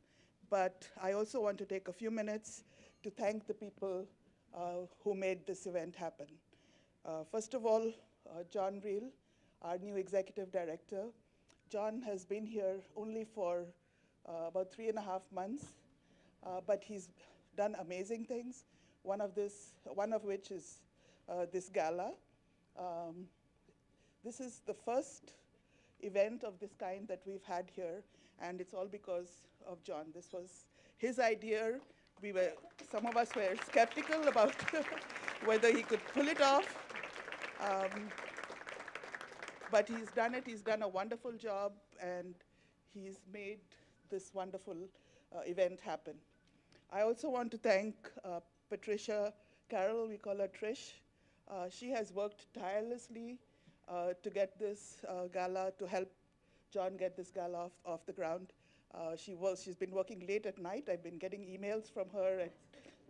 but I also want to take a few minutes to thank the people who made this event happen. First of all, John Reel, our new executive director. John has been here only for about 3.5 months, but he's done amazing things. one of which is this gala. This is the first event of this kind that we've had here, and it's all because of John. This was his idea. Some of us were skeptical about whether he could pull it off, but he's done it. He's done a wonderful job, and he's made this wonderful event happen. I also want to thank Patricia Carroll, we call her Trish. She has worked tirelessly to get this gala, to help John get this gala off the ground. She's been working late at night. I've been getting emails from her at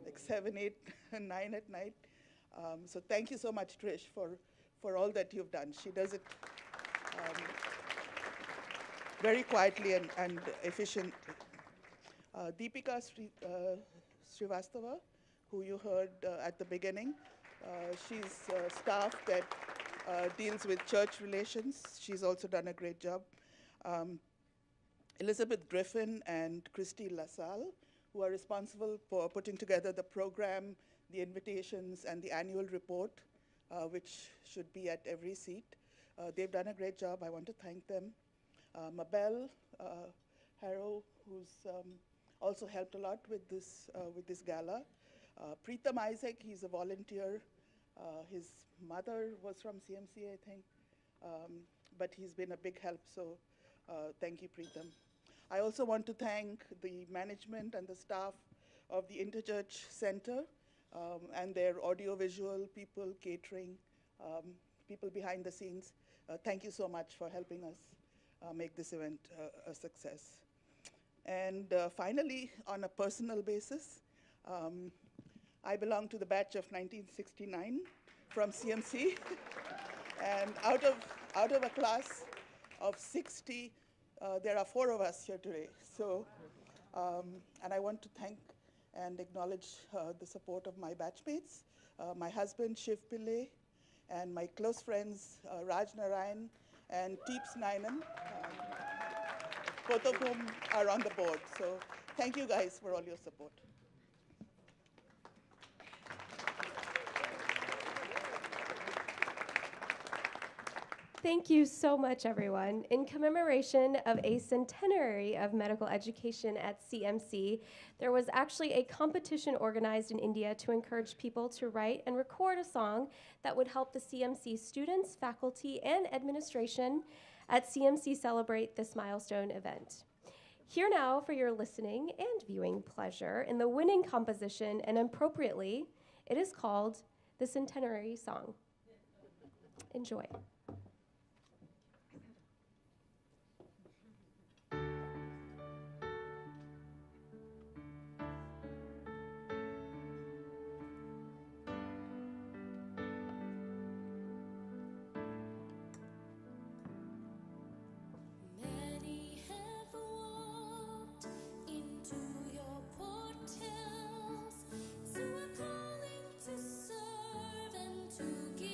like 7, 8, and 9 at night. So thank you so much, Trish, for all that you've done. She does it very quietly and efficiently. Deepika Srivastava, who you heard at the beginning, she's staff that deals with church relations. She's also done a great job. Elizabeth Griffin and Christy LaSalle, who are responsible for putting together the program, the invitations, and the annual report, which should be at every seat. They've done a great job. I want to thank them. Mabel Harrow, who's also helped a lot with this gala. Preetham Isaac, he's a volunteer. His mother was from CMC, I think, but he's been a big help, so thank you, Preetham. I also want to thank the management and the staff of the Interchurch Center and their audiovisual people, catering, people behind the scenes. Thank you so much for helping us make this event a success. And finally, on a personal basis, I belong to the batch of 1969 from CMC. And out of a class of 60, there are 4 of us here today. So, and I want to thank and acknowledge the support of my batchmates, my husband, Shiv Pillai, and my close friends, Raj Narayan and Teeps Nainan, both of whom are on the board. So thank you guys for all your support. Thank you so much, everyone. In commemoration of a centenary of medical education at CMC, there was actually a competition organized in India to encourage people to write and record a song that would help the CMC students, faculty, and administration at CMC celebrate this milestone event. Here now for your listening and viewing pleasure in the winning composition, and appropriately, it is called the Centenary Song. Enjoy. To serve and to give.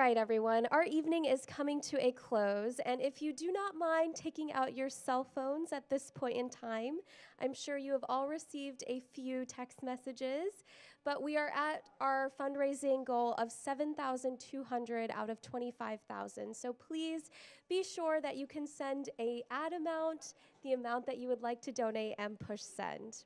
right, everyone, our evening is coming to a close, and if you do not mind taking out your cell phones at this point in time, I'm sure you have all received a few text messages, but we are at our fundraising goal of $7,200 out of $25,000. So please be sure that you can send an ad amount, the amount that you would like to donate, and push send.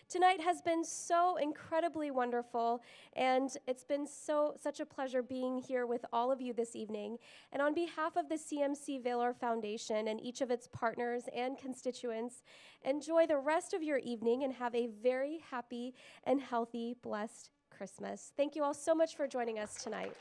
Tonight has been so incredibly wonderful, and it's been such a pleasure being here with all of you this evening. And on behalf of the CMC Vellore Foundation and each of its partners and constituents, enjoy the rest of your evening and have a very happy and healthy, blessed Christmas. Thank you all so much for joining us tonight.